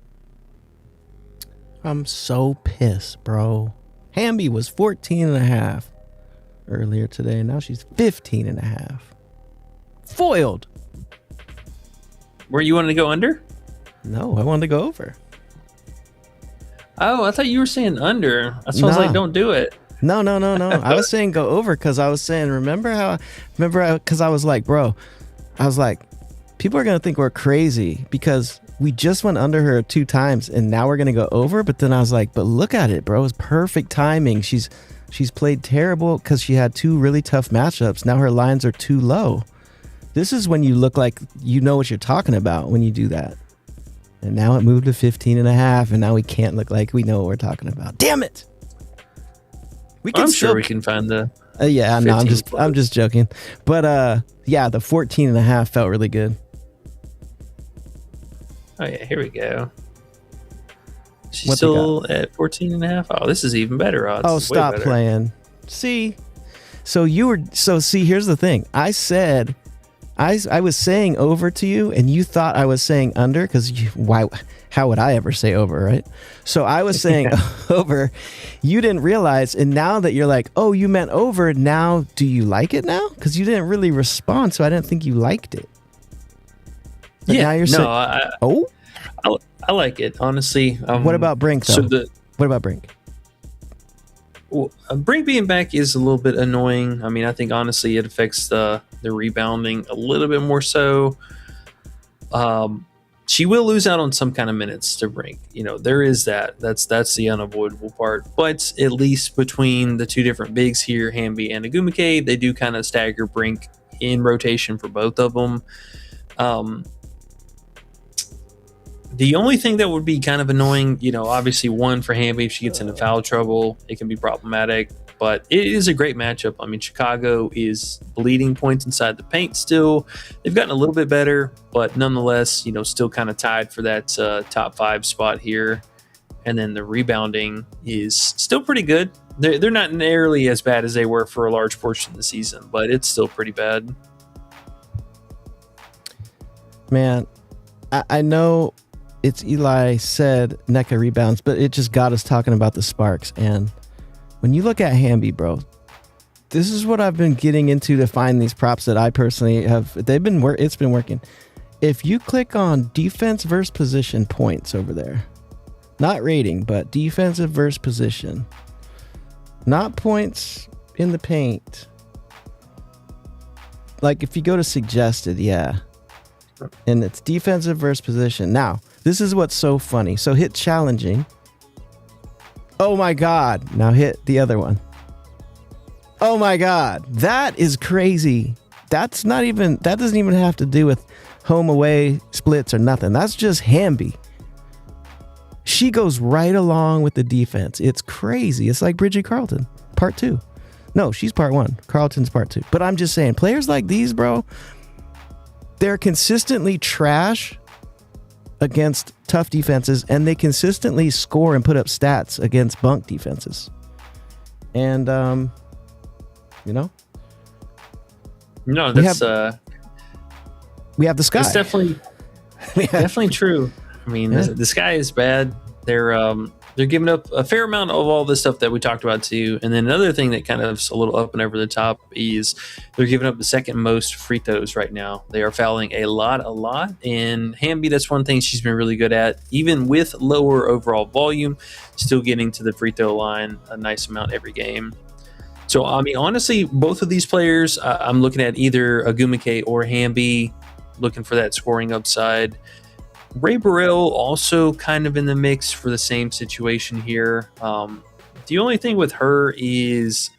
I'm so pissed, bro. Hamby was 14.5 earlier today. Now she's 15.5. Foiled. Where you wanted to go under? No, I wanted to go over. Oh, I thought you were saying under. I was like, don't do it. No. I was saying go over because I was saying, because I was like, bro, people are going to think we're crazy because we just went under her 2 times and now we're going to go over. But then I was like, but look at it, bro. It's perfect timing. She's played terrible because she had 2 really tough matchups. Now her lines are too low. This is when you look like you know what you're talking about when you do that. And now it moved to 15.5 and now we can't look like we know what we're talking about. Damn it. I'm sure we can find the yeah, no, I'm just joking. But yeah, the 14.5 felt really good. Oh yeah, here we go. She's still at 14.5. Oh, this is even better odds. Oh, stop playing. See? So here's the thing. I said I was saying over to you and you thought I was saying under because how would I ever say over, right? So I was saying over. You didn't realize, and now that you're like, oh, you meant over, now do you like it now? Because you didn't really respond, so I didn't think you liked it. But yeah, now you're saying, I like it, honestly. What about Brink, though? What about Brink? Well, Brink being back is a little bit annoying. I mean, I think, honestly, it affects the rebounding a little bit more so. She will lose out on some kind of minutes to Brink. There is that. That's the unavoidable part. But at least between the 2 different bigs here, Hamby and Agumike, they do kind of stagger Brink in rotation for both of them. The only thing that would be kind of annoying, obviously one for Hamby, if she gets into foul trouble, it can be problematic. But it is a great matchup. I mean, Chicago is bleeding points inside the paint still. They've gotten a little bit better, but nonetheless, still kind of tied for that top 5 spot here. And then the rebounding is still pretty good. They're not nearly as bad as they were for a large portion of the season, but it's still pretty bad. Man, I know it's Eli said NECA rebounds, but it just got us talking about the Sparks. And when you look at Hamby, bro, this is what I've been getting into to find these props that I personally have. It's been working. If you click on defense versus position points over there, not rating, but defensive versus position, not points in the paint. Like if you go to suggested, yeah. And it's defensive versus position. Now, this is what's so funny. So hit challenging. Oh my God. Now hit the other one. Oh my God. That is crazy. That doesn't even have to do with home away splits or nothing. That's just Hamby. She goes right along with the defense. It's crazy. It's like Bridget Carlton, part 2. No, she's part 1. Carlton's part 2. But I'm just saying, players like these, bro, they're consistently trash against tough defenses, and they consistently score and put up stats against bunk defenses. And, No, that's... we have the sky. It's definitely true. I mean, Yeah. the sky is bad. They're giving up a fair amount of all this stuff that we talked about too. And then another thing that kind of is a little up and over the top is they're giving up the second most free throws right now. They are fouling a lot. And Hamby, that's one thing she's been really good at, even with lower overall volume, still getting to the free throw line a nice amount every game. So, I mean, honestly, both of these players, I'm looking at either Agumike or Hamby, looking for that scoring upside. Ray Burrell also kind of in the mix for the same situation here. The only thing with her is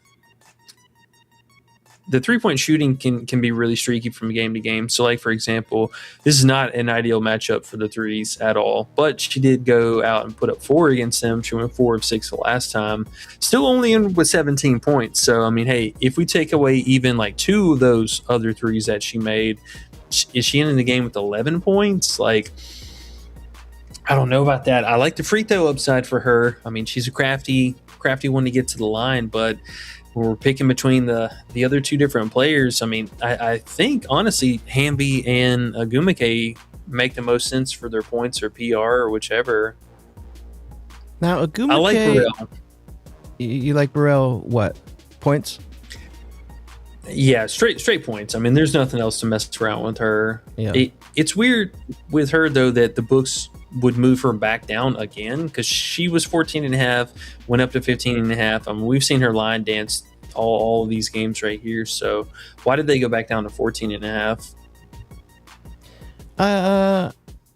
the three-point shooting can be really streaky from game to game. So, like, for example, this is not an ideal matchup for the threes at all. But she did go out and put up 4 against them. She went 4 of 6 the last time. Still only in with 17 points. So, I mean, hey, if we take away even like 2 of those other threes that she made, is she in the game with 11 points? Like, I don't know about that. I like the free throw upside for her. I mean, she's a crafty one to get to the line, but when we're picking between the other 2 different players, I mean, I think, honestly, Hamby and Agumike make the most sense for their points or PR or whichever. Now, Agumike, I like Burrell. You like Burrell what? Points? Yeah, straight points. I mean, there's nothing else to mess around with her. Yeah. It's weird with her, though, that the books would move her back down again because she was 14 and a half, went up to 15 and a half. I mean, we've seen her line dance all of these games right here. So why did they go back down to 14 and a half?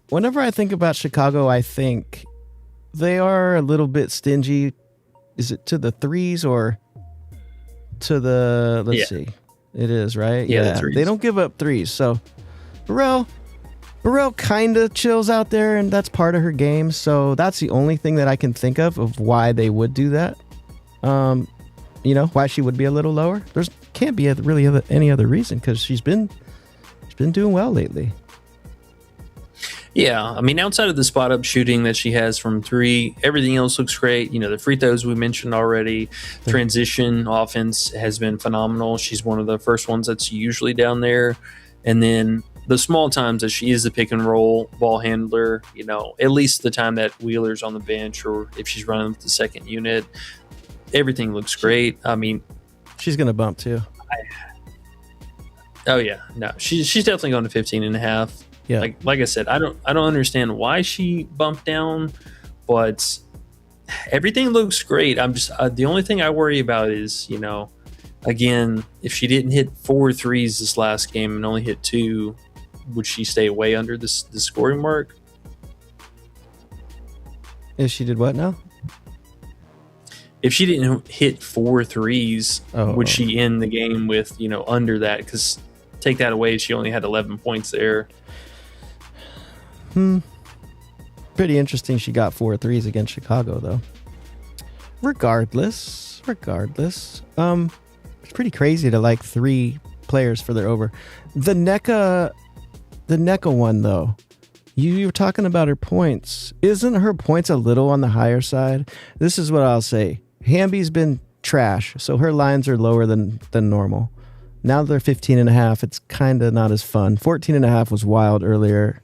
Whenever I think about Chicago, I think they are a little bit stingy. Is it to the threes or to the, let's see. It is, right? Yeah, the threes. They don't give up threes. So Burrell kind of chills out there, and that's part of her game. So that's the only thing that I can think of why they would do that. Why she would be a little lower. There's can't be any other reason because she's been doing well lately. Yeah, I mean, outside of the spot up shooting that she has from 3, everything else looks great. You know, the free throws we mentioned already. Transition offense has been phenomenal. She's one of the first ones that's usually down there. And then the small times that she is the pick and roll ball handler, at least the time that Wheeler's on the bench or if she's running with the second unit, everything looks great. I mean, she's going to bump too. Oh yeah, no, she's definitely going to 15 and a half. Yeah. Like I said, I don't understand why she bumped down, but everything looks great. I'm just the only thing I worry about is, again, if she didn't hit 4 threes this last game and only hit 2, would she stay way under the scoring mark? If she did what now? If she didn't hit 4 threes, would she she end the game with, under that? Because take that away, she only had 11 points there. Pretty interesting. She got 4 threes against Chicago, though. Regardless, it's pretty crazy to like 3 players for their over. The NECA one, though. You were talking about her points. Isn't her points a little on the higher side? This is what I'll say. Hamby's been trash, so her lines are lower than normal. Now they're 15 and a half. It's kind of not as fun. 14 and a half was wild earlier.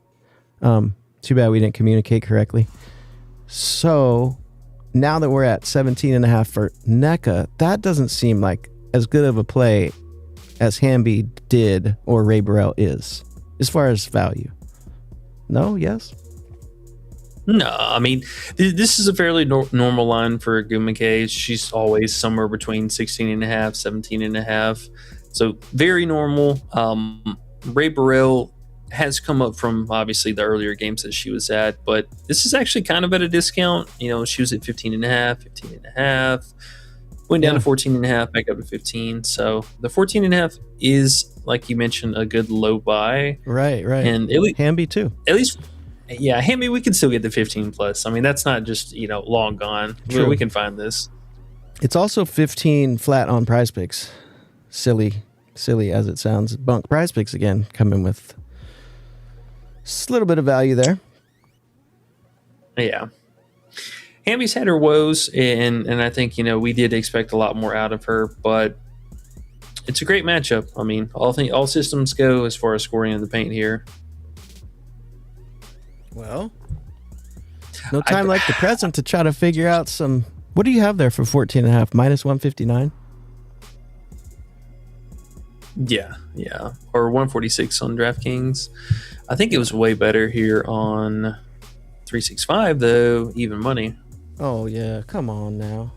Too bad we didn't communicate correctly. So now that we're at 17 and a half for NECA, that doesn't seem like as good of a play as Hamby did or Ray Burrell is, as far as value. No? Yes? No, I mean, this is a fairly normal line for Agumike. She's always somewhere between 16 and a half, 17 and a half. So very normal. Ray Burrell has come up from obviously the earlier games that she was at, but this is actually kind of at a discount. She was at 15 and a half, went down to 14 and a half, back up to 15. So the 14 and a half is, like you mentioned, a good low buy. Right. And Hamby too. At least, yeah, Hamby, we can still get the 15 plus. I mean, that's not just, long gone. True. We can find this. It's also 15 flat on Prizepicks. Silly as it sounds. Bunk Prizepicks again, coming with just a little bit of value there. Yeah. Hamby's had her woes, and I think, we did expect a lot more out of her, but it's a great matchup. I mean, all systems go as far as scoring in the paint here. Well, No time like the present to try to figure out some. What do you have there for 14.5? Minus 159? Yeah. Or 146 on DraftKings. I think it was way better here on 365, though, even money. Oh, yeah. Come on now.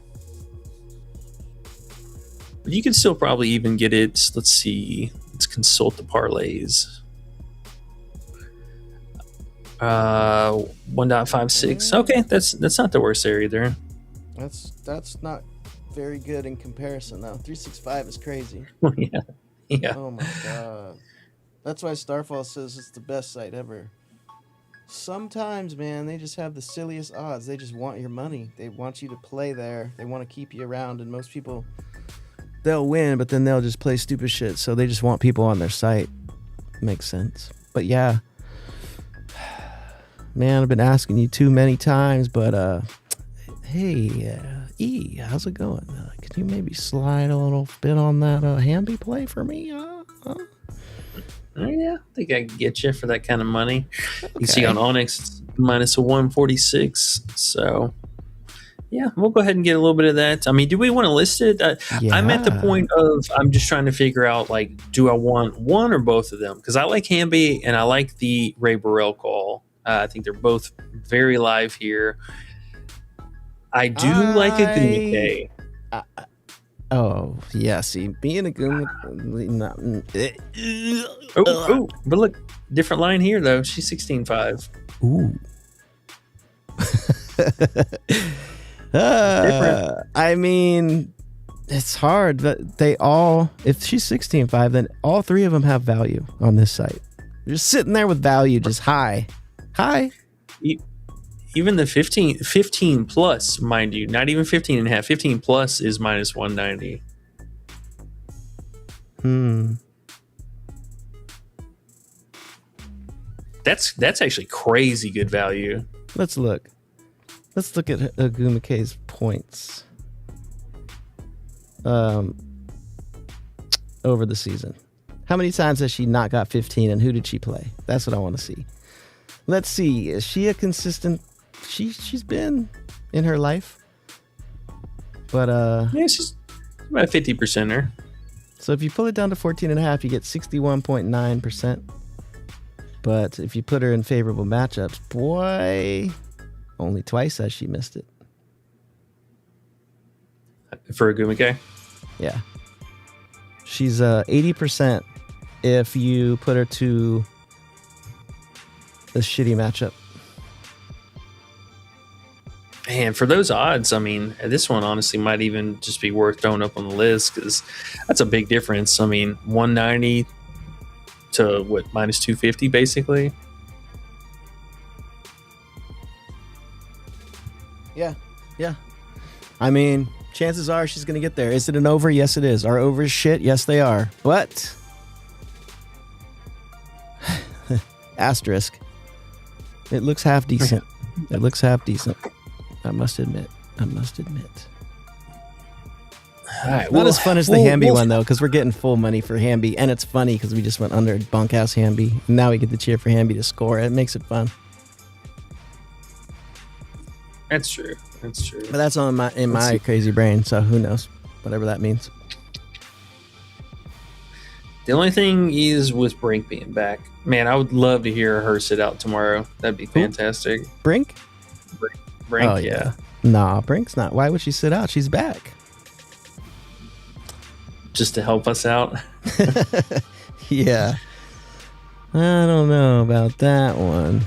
But you can still probably even get it. Let's see. Let's consult the parlays. 1.56. Okay, that's not the worst area there. That's not very good in comparison, though. 365 is crazy. Yeah. Oh, my God. That's why Starfall says it's the best site ever. Sometimes, man, they just have the silliest odds. They just want your money. They want you to play there. They want to keep you around, and most people, they'll win, but then they'll just play stupid shit, so they just want people on their site. Makes sense. But yeah, man, I've been asking you too many times, but hey, E, how's it going? Can you maybe slide a little bit on that Hamby play for me? Yeah, I think I can get you for that kind of money. Okay. You see on Onyx, it's minus a 146. So, yeah, we'll go ahead and get a little bit of that. I mean, do we want to list it? I'm at the point of I'm just trying to figure out, like, do I want one or both of them? Because I like Hamby and I like the Ray Burrell call. I think they're both very live here. I do like a Gumike. Oh, yeah, see, being a Gumike... Oh, but look, different line here, though. She's 16.5. Ooh. I mean, it's hard, but they all... If she's 16.5, then all three of them have value on this site. You're just sitting there with value, just high. Even the 15 plus, mind you, not even 15 and a half. 15 plus is minus 190. That's actually crazy good value. Let's look at Agumike's points over the season. How many times has she not got 15, and who did she play? That's what I want to see. Let's see. Is she a consistent... She's been in her life, but yeah, she's about a 50%er. So if you pull it down to 14.5, you get 61.9%. But if you put her in favorable matchups, boy, only twice has she missed it. For a Gumike? Yeah, she's 80% if you put her to a shitty matchup. And for those odds, I mean, this one honestly might even just be worth throwing up on the list because that's a big difference. I mean, 190 to what, minus 250 basically. Yeah. I mean, chances are she's going to get there. Is it an over? Yes, it is. Are overs shit? Yes, they are. But asterisk. It looks half decent. I must admit. All right, Not as fun as the Hamby one, though, because we're getting full money for Hamby, and it's funny because we just went under bunk-ass Hamby. And now we get to cheer for Hamby to score. It makes it fun. That's true. But that's on my crazy brain, so who knows? Whatever that means. The only thing is with Brink being back. Man, I would love to hear her sit out tomorrow. That'd be fantastic. Brink? Brink, oh, yeah. Nah, Brink's not. Why would she sit out? She's back. Just to help us out. Yeah. I don't know about that one.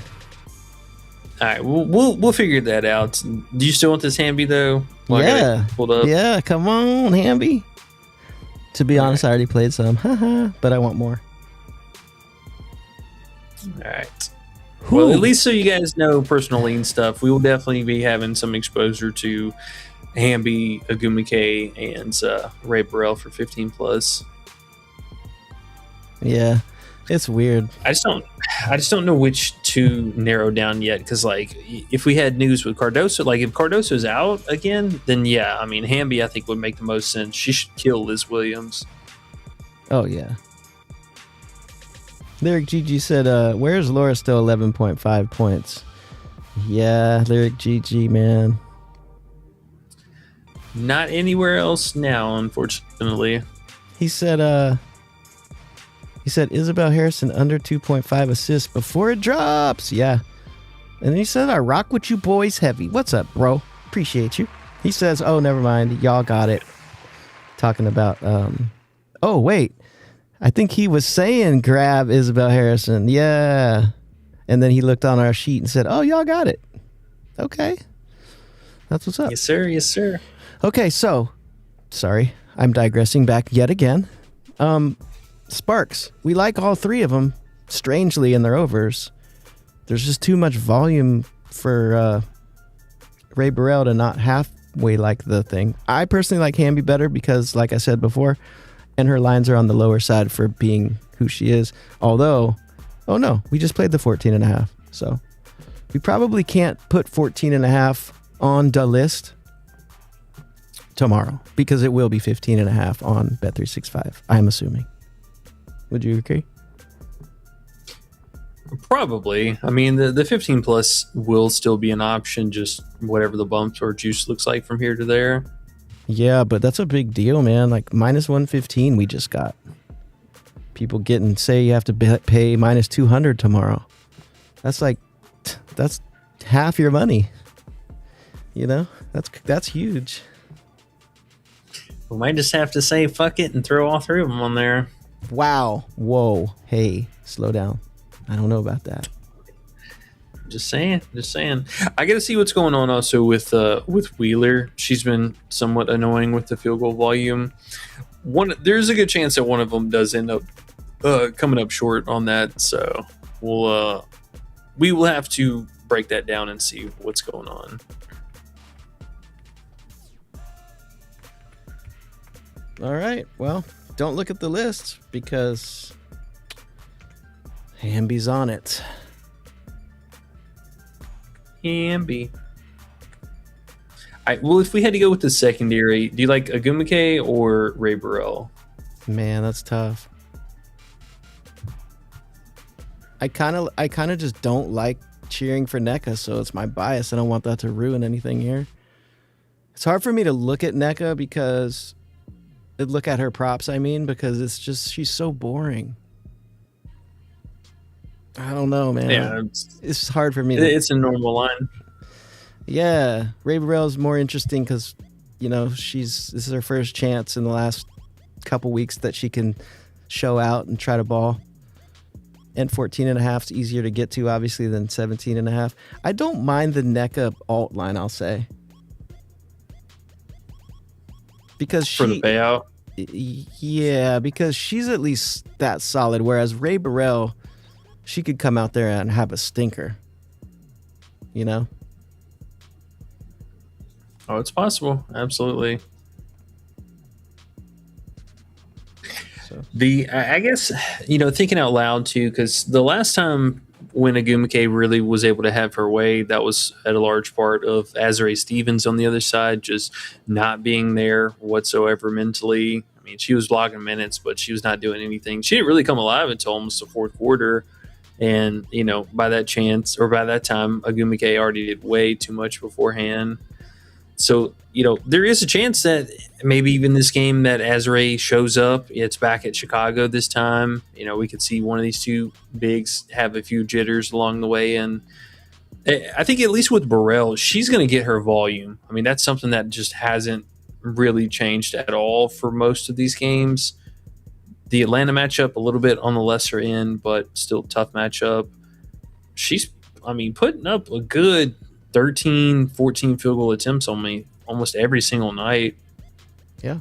All right, we'll figure that out. Do you still want this Hamby though? Yeah. Pulled up. Yeah, come on, Hamby. To be honest, I already played some. But I want more. All right. Well, at least so you guys know personal lean stuff, we will definitely be having some exposure to Hamby, Agumike, and Ray Burrell for 15 plus. Yeah, it's weird. I just don't know which to narrow down yet. Because like, if we had news with Cardoso, like if Cardoso's out again, then yeah, I mean Hamby I think would make the most sense. She should kill Liz Williams. Oh yeah. Lyric GG said, where's Laura still 11.5 points? Yeah, Lyric GG, man. Not anywhere else now, unfortunately. He said Isabel Harrison under 2.5 assists before it drops. Yeah. And he said, I rock with you boys heavy. What's up, bro? Appreciate you. He says, oh, never mind. Y'all got it. Talking about, oh, wait. I think he was saying grab Isabel Harrison. Yeah. And then he looked on our sheet and said, oh, y'all got it. Okay. That's what's up. Yes, sir. Yes, sir. Okay, so, sorry. I'm digressing back yet again. Sparks. We like all three of them, strangely, in their overs. There's just too much volume for Ray Burrell to not halfway like the thing. I personally like Hamby better because, like I said before, and her lines are on the lower side for being who she is. Although, oh no, we just played the 14.5. So we probably can't put 14.5 on the list tomorrow because it will be 15.5 on Bet365, I'm assuming. Would you agree? Probably. I mean, the 15 plus will still be an option, just whatever the bumps or juice looks like from here to there. Yeah, but that's a big deal, man. Like minus 115 we just got. People say you have to pay minus 200 tomorrow. That's half your money. You know? That's huge. We might just have to say fuck it and throw all three of them on there. Wow. Whoa. Hey, slow down. I don't know about that. Just saying. I got to see what's going on also with Wheeler. She's been somewhat annoying with the field goal volume. There's a good chance that one of them does end up coming up short on that. So we will have to break that down and see what's going on. All right. Well, don't look at the list because Hamby's on it. Hamby. Well, if we had to go with the secondary, do you like Agumake or Ray Burrell? Man, that's tough. I kind of just don't like cheering for NECA, so it's my bias. I don't want that to ruin anything here. It's hard for me to look at NECA because look at her props, because it's just she's so boring. I don't know, man. Yeah, it's hard for me. It's a normal line. Yeah, Ray Burrell is more interesting because, this is her first chance in the last couple weeks that she can show out and try to ball. And 14.5 is easier to get to, obviously, than 17.5. I don't mind the NECA alt line, I'll say. Because for the payout? Yeah, because she's at least that solid, whereas Ray Burrell, she could come out there and have a stinker. Oh, it's possible. Absolutely. So. I guess, thinking out loud too, because the last time when Agumake really was able to have her way, that was at a large part of Azurá Stevens on the other side, just not being there whatsoever mentally. I mean, she was logging minutes, but she was not doing anything. She didn't really come alive until almost the fourth quarter. And, by that time, Agumake already did way too much beforehand. So, there is a chance that maybe even this game that Azurá shows up, it's back at Chicago this time. We could see one of these two bigs have a few jitters along the way. And I think at least with Burrell, she's going to get her volume. I mean, that's something that just hasn't really changed at all for most of these games. The Atlanta matchup, a little bit on the lesser end, but still tough matchup. She's, putting up a good 13, 14 field goal attempts on me almost every single night. Yeah.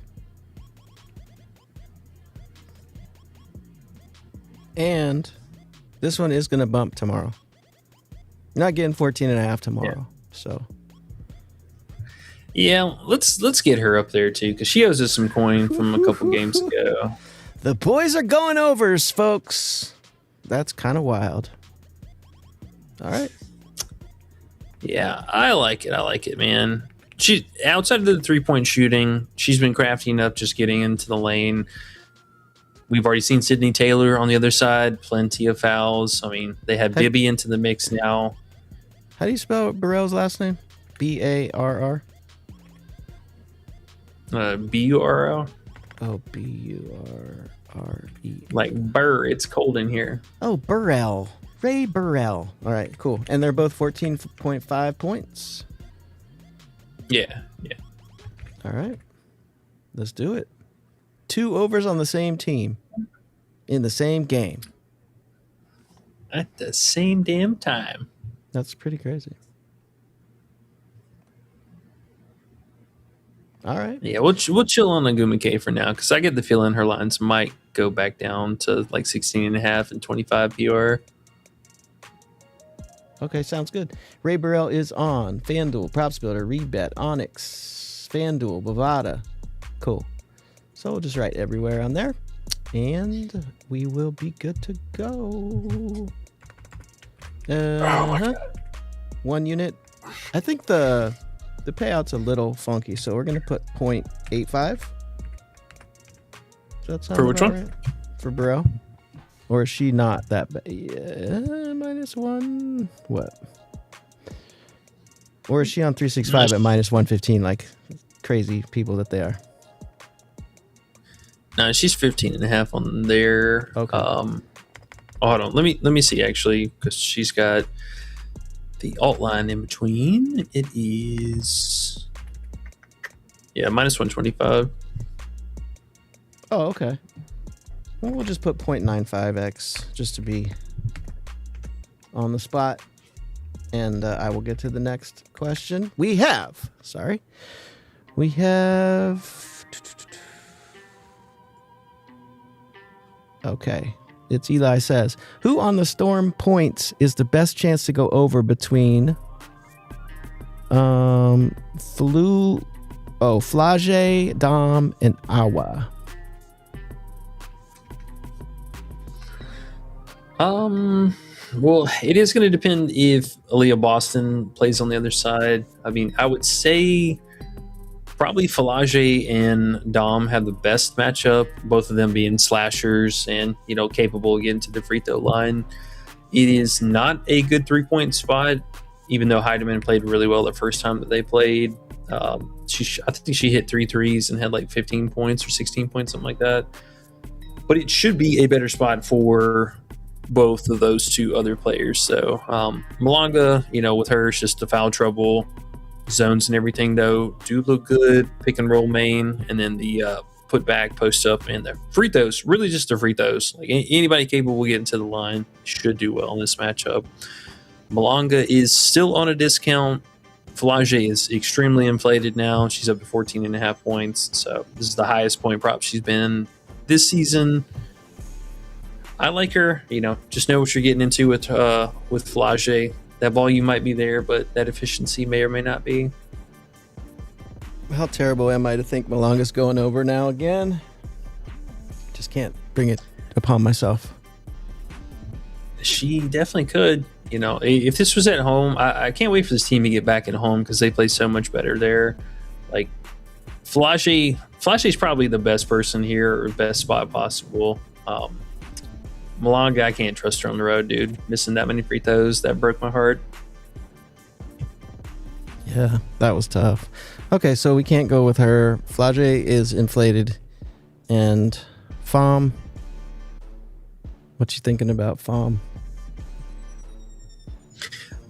And this one is going to bump tomorrow. You're not getting 14.5 tomorrow. Yeah. So. Yeah, let's get her up there too, because she owes us some coin from a couple games ago. The boys are going overs, folks. That's kind of wild. All right. Yeah, I like it, man. She, outside of the 3-point shooting, she's been crafty enough just getting into the lane. We've already seen Sydney Taylor on the other side, plenty of fouls. I mean, they have Bibby into the mix now. How do you spell Burrell's last name? Barr. Burl. Oh, Burre. Like Burr, it's cold in here. Oh, Burrell. Ray Burrell. All right, cool. And they're both 14.5 points. Yeah. All right. Let's do it. 2 overs on the same team in the same game. At the same damn time. That's pretty crazy. All right. Yeah, we'll chill on Aguma K for now because I get the feeling her lines might go back down to like 16.5 and 25 PR. Okay, sounds good. Ray Burrell is on FanDuel, Props Builder, Rebet, Onyx, FanDuel, Bovada. Cool. So we'll just write everywhere on there, and we will be good to go. Oh my God. 1 unit. I think the payout's a little funky, so we're gonna put 0.85. Does that sound For which about one? right? For Burrell. Or is she not that bad? Yeah, -1. What? Or is she on 365 at -115 like crazy people that they are? No, she's 15.5 on there. Okay. Hold on. Let me see actually, because she's got the alt line in between. It is -125. Oh, okay. Well, we'll just put 0.95x just to be on the spot. And I will get to the next question. We have. Okay. It's Eli says, who on the Storm points is the best chance to go over between Flage, Dom, and Awa? Well, it is going to depend if Aaliyah Boston plays on the other side. I mean, I would say probably Falage and Dom have the best matchup, both of them being slashers and, capable of getting to the free throw line. It is not a good 3-point spot, even though Heidemann played really well the first time that they played. I think she hit 3 threes and had like 15 points or 16 points, something like that. But it should be a better spot for both of those two other players. So Malanga, with her, it's just the foul trouble. Zones and everything, though, do look good. Pick and roll main, and then the put back, post up, and the free throws. Really just the free throws. Like anybody capable of getting to the line should do well in this matchup. Malanga is still on a discount. Falage is extremely inflated now. She's up to 14.5 points. So this is the highest point prop she's been this season. I like her. Just know what you're getting into with Falage. That volume might be there, but that efficiency may or may not be. How terrible am I to think Malanga's going over now again? Just can't bring it upon myself. She definitely could. If this was at home, I can't wait for this team to get back at home because they play so much better there. Like, Flashy's probably the best person here or best spot possible. Malanga, I can't trust her on the road, dude. Missing that many free throws, that broke my heart. Yeah, that was tough. Okay, so we can't go with her. Flage is inflated. And Fom, what you thinking about Fom?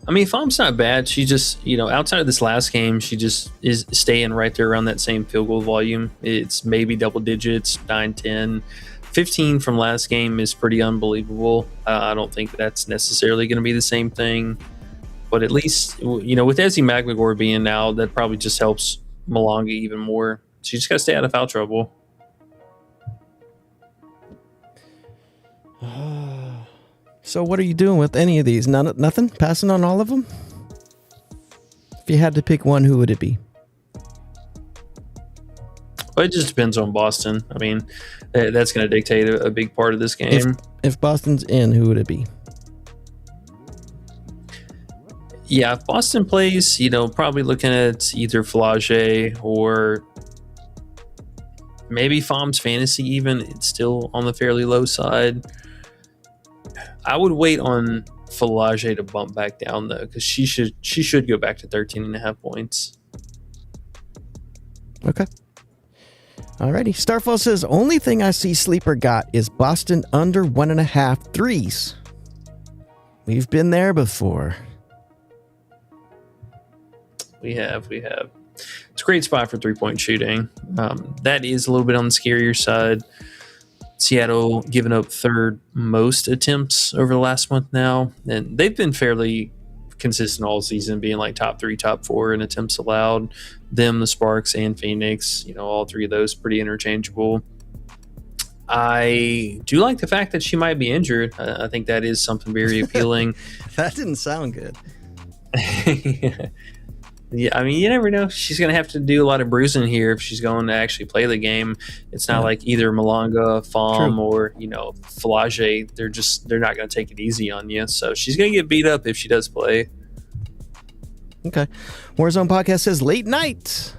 I mean, Fom's not bad. She just, outside of this last game, she just is staying right there around that same field goal volume. It's maybe double digits, 9, 10. 15 from last game is pretty unbelievable. I don't think that's necessarily going to be the same thing. But at least, with Ezzy McMagor being out, that probably just helps Malanga even more. So you just got to stay out of foul trouble. So what are you doing with any of these? Nothing? Passing on all of them? If you had to pick one, who would it be? But it just depends on Boston. I mean, that's going to dictate a big part of this game. If Boston's in, who would it be? Yeah, if Boston plays, probably looking at either Flage or maybe Fom's Fantasy even. It's still on the fairly low side. I would wait on Falage to bump back down though, because she should go back to 13.5 points. Okay. Alrighty. Starfall says, only thing I see Sleeper got is Boston under 1.5 threes. We've been there before. We have. It's a great spot for 3-point shooting. That is a little bit on the scarier side. Seattle giving up third most attempts over the last month now, and they've been fairly consistent all season, being like top 3, top 4 in attempts allowed. Them, the Sparks, and Phoenix, all three of those pretty interchangeable. I do like the fact that she might be injured. I think that is something very appealing. That didn't sound good. Yeah, I mean, you never know. She's going to have to do a lot of bruising here if she's going to actually play the game. It's not like either Malanga, Fam, or Falage. They're not going to take it easy on you. So she's going to get beat up if she does play. Okay. Warzone Podcast says late night.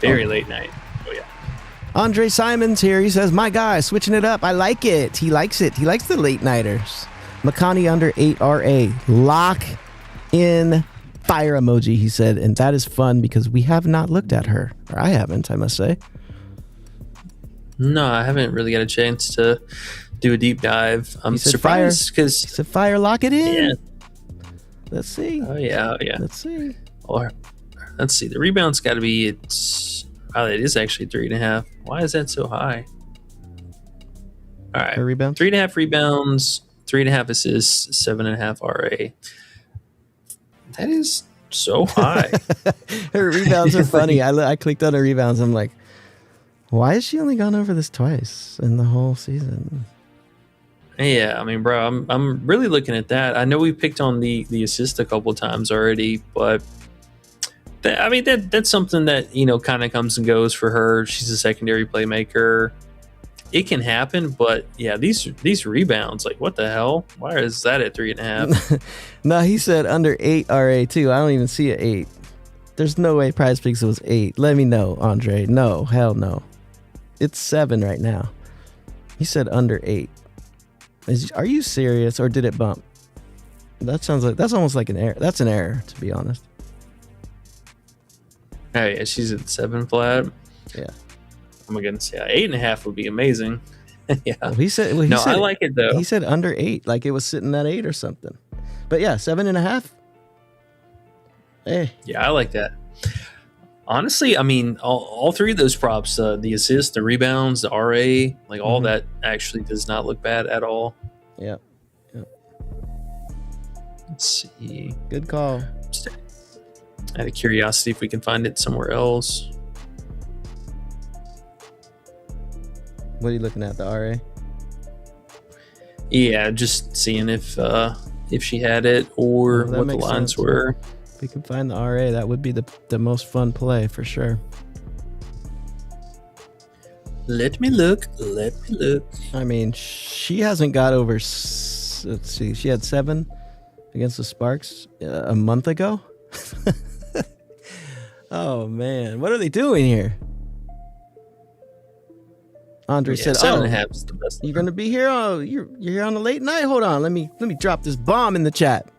Very late night. Oh yeah. Andre Simon's here. He says, my guy, switching it up. I like it. He likes it. He likes the late nighters. Makani under 8 RA. Lock in fire emoji, he said, and that is fun because we have not looked at her, or I haven't, I must say. No, I haven't really got a chance to do a deep dive. I'm surprised because he said fire, lock it in. Yeah. Let's see. Oh yeah. Let's see. Or let's see. The rebound's got to be it is actually 3.5. Why is that so high? All right, her rebounds. 3.5 rebounds, 3.5 assists, 7.5 RA. That is so high. Her rebounds are funny. I clicked on her rebounds. I'm like, why has she only gone over this twice in the whole season? Yeah, I mean, bro, I'm really looking at that. I know we picked on the assist a couple of times already, but that's something that kind of comes and goes for her. She's a secondary playmaker. It can happen, but yeah, these rebounds, like what the hell? Why is that at 3.5? No, he said under 8 RA too. I don't even see an 8. There's no way Prizepicks was 8. Let me know, Andre. No, hell no. It's 7 right now. He said under 8. Are you serious, or did it bump? That's almost like an error. That's an error, to be honest. Oh yeah, she's at 7 flat. Yeah. Oh my goodness, yeah, 8.5 would be amazing. Yeah. He said, I like it though. He said under 8, like it was sitting at 8 or something. But yeah, 7.5. Hey. Yeah, I like that. Honestly, I mean, all three of those props, the assist, the rebounds, the RA, like all that actually does not look bad at all. Yeah. Let's see. Good call. Just out of curiosity, if we can find it somewhere else. What are you looking at, the RA? Yeah, just seeing if she had it or what the lines were. If we can find the RA, that would be the most fun play for sure. Let me look. I mean, she hasn't got over. Let's see, she had 7 against the Sparks a month ago. Oh man, what are they doing here? Andre said, 7.5 is the best. You're gonna be here. Oh, you're here on the late night. Hold on, let me drop this bomb in the chat.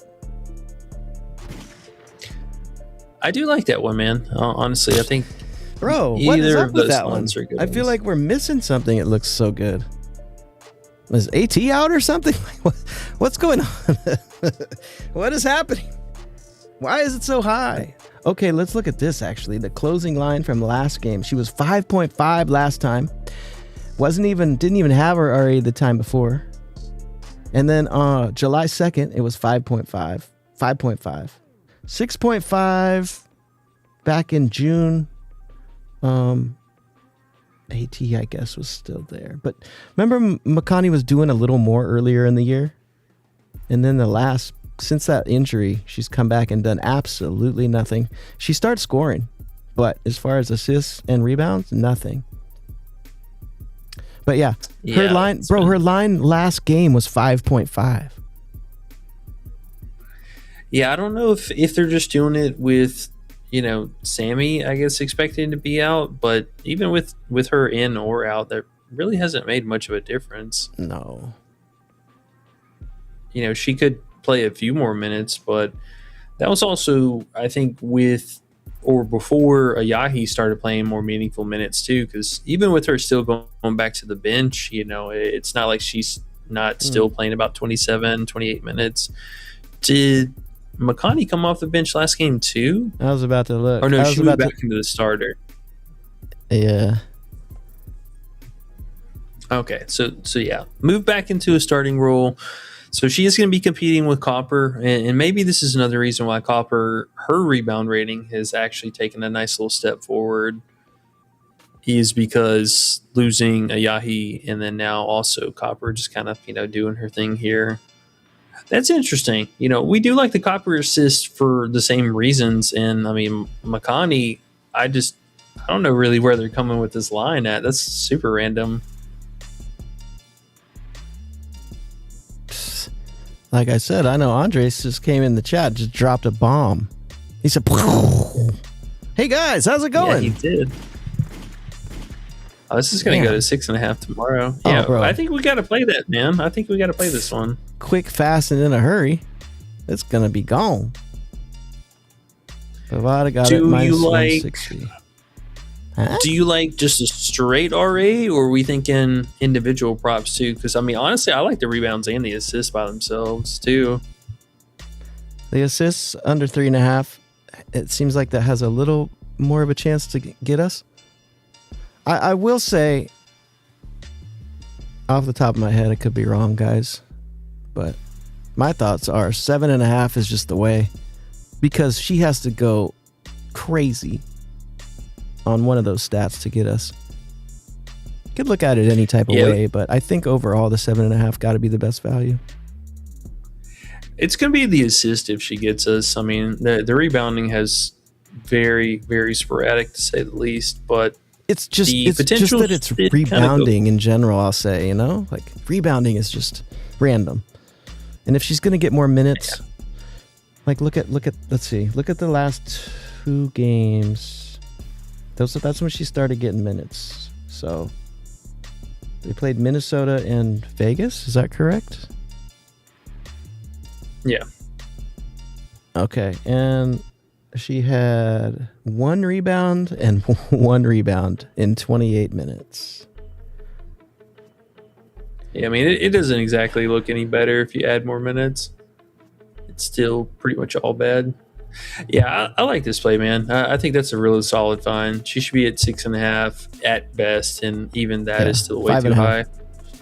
I do like that one, man. Honestly, I think, bro, what is up with that one? I feel ones. like we're missing something. It looks so good. Is AT out or something? What's going on? What is happening? Why is it so high? Okay, let's look at this actually. The closing line from last game. She was 5.5 last time. Didn't even have her RA the time before. And then July 2nd, it was 5.5. 5.5. 6.5 back in June. AT, I guess, was still there. But remember Makani was doing a little more earlier in the year? And then since that injury, she's come back and done absolutely nothing. She starts scoring, but as far as assists and rebounds, nothing. But yeah, her line last game was 5.5. Yeah, I don't know if they're just doing it with, Sammy, I guess, expecting to be out, but even with her in or out, that really hasn't made much of a difference. No. she could play a few more minutes, but that was also, I think, with or before Ayahi started playing more meaningful minutes too, because even with her still going back to the bench, it's not like she's not still playing about 27, 28 minutes. Did Makani come off the bench last game too? I was about to look. Or no, she moved back into the starter. Yeah. Okay, so yeah, move back into a starting role. So she is going to be competing with Copper, and maybe this is another reason why Copper, her rebound rating has actually taken a nice little step forward, is because losing Ayahi and then now also Copper just kind of, doing her thing here. That's interesting. We do like the Copper assist for the same reasons, and I mean, Makani, I don't know really where they're coming with this line at. That's super random. Like I said, I know Andres just came in the chat, just dropped a bomb. He said, "Hey guys, how's it going?" Yeah, he did. Oh, this is going to go to 6.5 tomorrow. Yeah, bro. I think we got to play that, man. I think we got to play this one. Quick, fast, and in a hurry. It's going to be gone. Bovada got it minus 160. Huh? Do you like just a straight RA, or are we thinking individual props too? Because, I mean, honestly, I like the rebounds and the assists by themselves too. The assists under 3.5, it seems like that has a little more of a chance to get us. I will say, off the top of my head, I could be wrong, guys, but my thoughts are 7.5 is just the way, because she has to go crazy on one of those stats to get us. You could look at it any type of way, but I think overall the 7.5 got to be the best value. It's going to be the assist if she gets us. I mean, the rebounding has very, very sporadic to say the least, but it's just that it's rebounding in general, I'll say, like rebounding is just random. And if she's going to get more minutes, like look at let's see, look at the last 2 games. That's when she started getting minutes. So they played Minnesota and Vegas, is that correct? Yeah. Okay, and she had 1 rebound and 1 rebound in 28 minutes. Yeah, I mean, it doesn't exactly look any better if you add more minutes. It's still pretty much all bad. Yeah, I like this play, man. I think that's a really solid find. She should be at 6.5 at best, and even that is still way too high.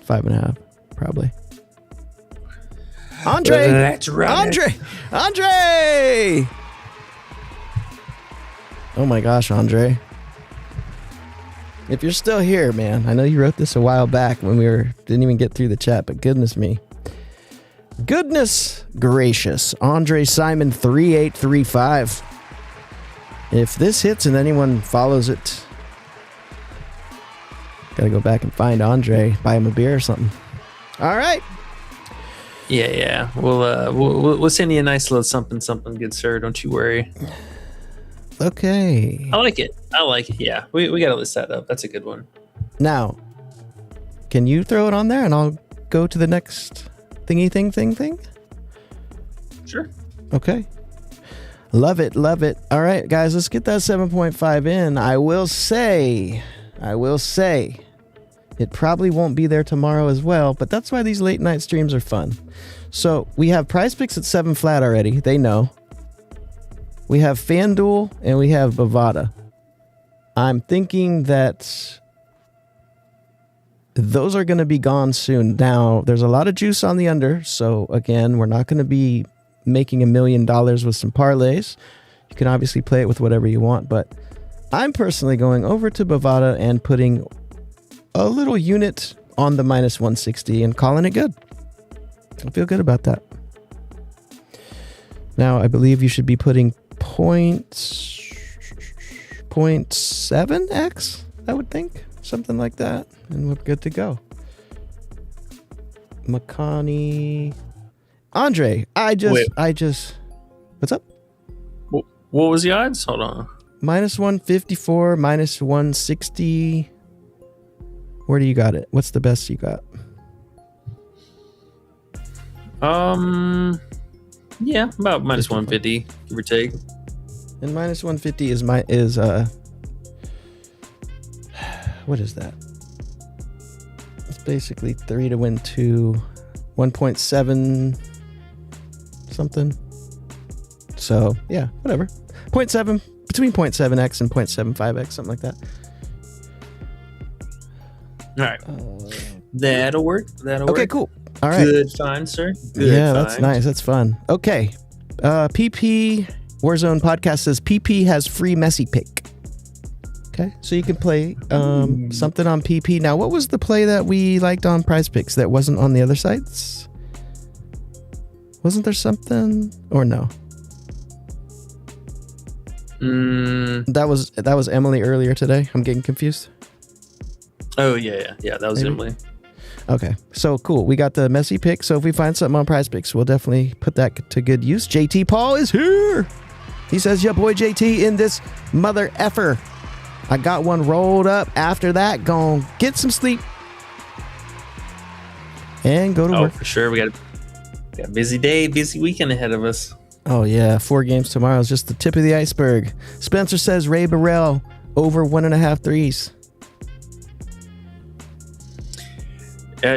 5.5, probably. Andre! That's right. Andre! Oh my gosh, Andre. If you're still here, man, I know you wrote this a while back when we didn't even get through the chat, but goodness me. Goodness gracious. Andre Simon 3835. If this hits and anyone follows it, gotta go back and find Andre, buy him a beer or something. All right. Yeah. We'll send you a nice little something, good sir. Don't you worry. Okay. I like it. Yeah, we got to list that up. That's a good one. Now, can you throw it on there and I'll go to the next thingy thing? Sure. Okay. Love it. All right, guys, let's get that 7.5 in. I will say, it probably won't be there tomorrow as well, but that's why these late night streams are fun. So we have Prizepicks at 7 flat already. They know. We have FanDuel and we have Bovada. I'm thinking that those are going to be gone soon. Now, there's a lot of juice on the under, so again, we're not going to be making $1 million with some parlays. You can obviously play it with whatever you want, but I'm personally going over to Bovada and putting a little unit on the minus 160 and calling it good. I feel good about that. Now, I believe you should be putting 0.7x, I would think. Something like that. And we're good to go. Makani. Andre, I just. What's up? What was the odds? Hold on. Minus 154, minus 160. Where do you got it? What's the best you got? Yeah, about minus 150, give or take. And minus 150 is what is that? It's basically 3 to win 2, 1.7 something. So yeah, whatever. 0.7, between 0.7x and 0.75x, something like that. All right. That'll work. Okay, cool. All right. Good find, sir. Good yeah, find. That's nice. That's fun. Okay. PP Warzone Podcast says PP has free Messi pick. Okay, so you can play something on PP. Now, what was the play that we liked on Prizepicks that wasn't on the other sites? Wasn't there something or no? That was Emily earlier today. I'm getting confused. Oh yeah. That was Maybe. Emily. Okay, so cool. We got the Messi pick. So if we find something on Prizepicks, we'll definitely put that to good use. JT Paul is here. He says, "Your boy JT in this mother effer. I got one rolled up. After that, gonna get some sleep and go to work." For sure. We got a busy day, busy weekend ahead of us. Oh yeah, 4 games tomorrow is just the tip of the iceberg. Spencer says Ray Burrell over 1.5 threes.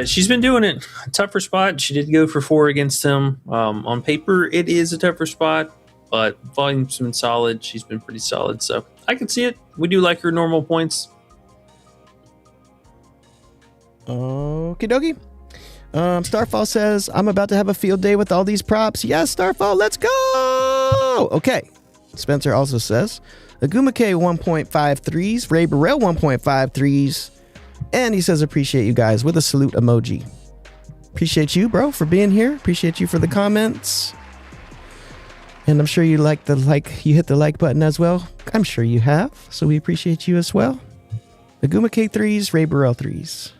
She's been doing it. Tougher spot. She did go for 4 against him. On paper, it is a tougher spot, but volume's been solid. She's been pretty solid, so I can see it. We do like her normal points. Okie dokie. Starfall says, I'm about to have a field day with all these props. Yes, Starfall, let's go! Okay. Spencer also says, Agumake 1.5 threes, Ray Burrell 1.5 threes, and he says, appreciate you guys with a salute emoji. Appreciate you, bro, for being here. Appreciate you for the comments. And I'm sure you you hit the like button as well. I'm sure you have, so we appreciate you as well. Agumake threes, Ray Burrell threes.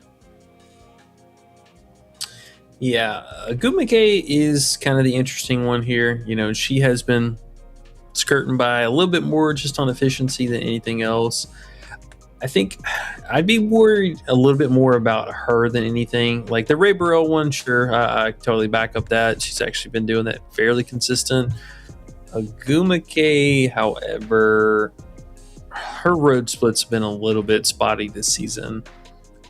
Yeah, Agumake is kind of the interesting one here. You know, she has been skirting by a little bit more just on efficiency than anything else. I think I'd be worried a little bit more about her than anything. Like the Ray Burrell one, sure, I totally back up that. She's actually been doing that fairly consistent. Agumake, however, her road splits have been a little bit spotty this season.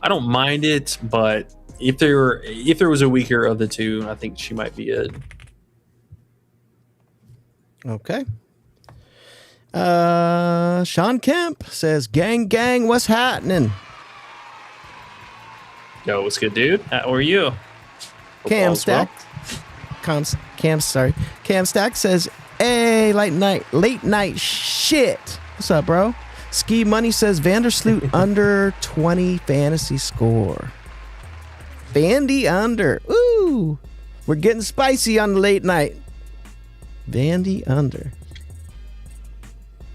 I don't mind it, but if there was a weaker of the two, I think she might be it. Okay. Sean Kemp says, gang, what's happening? Yo, what's good, dude? How are you? Cam Stack says, hey, late night shit. What's up, bro? Ski Money says Vandersloot under 20 fantasy score. Vandy under. Ooh, we're getting spicy on the late night. Vandy under.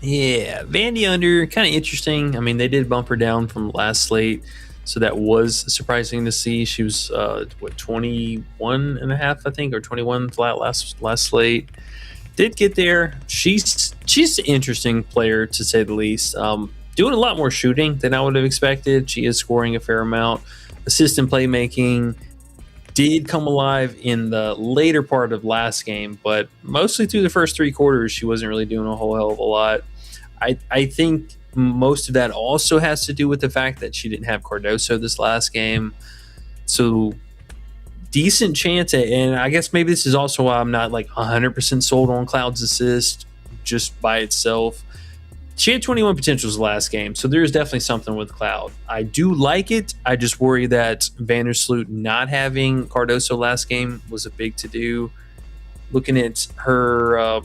Yeah, Vandy under, kind of interesting. I mean, they did bump her down from last slate, so that was surprising to see. She was 21 and a half, I think, or 21 flat last slate. Did get there. She's an interesting player, to say the least. Doing a lot more shooting than I would have expected. She is scoring a fair amount. Assistant playmaking did come alive in the later part of last game, but mostly through the first 3 quarters, she wasn't really doing a whole hell of a lot. I think most of that also has to do with the fact that she didn't have Cardoso this last game. So decent chance, and I guess maybe this is also why I'm not like 100% sold on Cloud's assist just by itself. She had 21 potentials last game, so there's definitely something with Cloud. I do like it. I just worry that Vandersloot not having Cardoso last game was a big to-do. Looking at her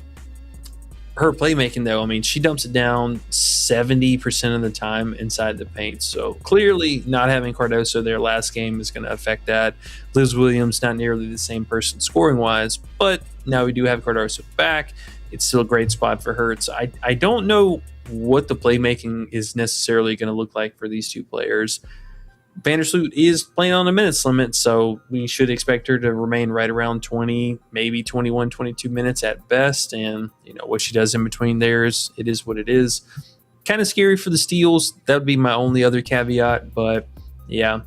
playmaking, though, I mean, she dumps it down 70% of the time inside the paint. So clearly not having Cardoso there last game is going to affect that. Liz Williams, not nearly the same person scoring-wise, but now we do have Cardoso back. It's still a great spot for her. So I don't know what the playmaking is necessarily going to look like for these two players. Vandersloot is playing on a minutes limit, so we should expect her to remain right around 20, maybe 21, 22 minutes at best. And what she does in between there it is what it is. Kind of scary for the steals. That would be my only other caveat. But yeah,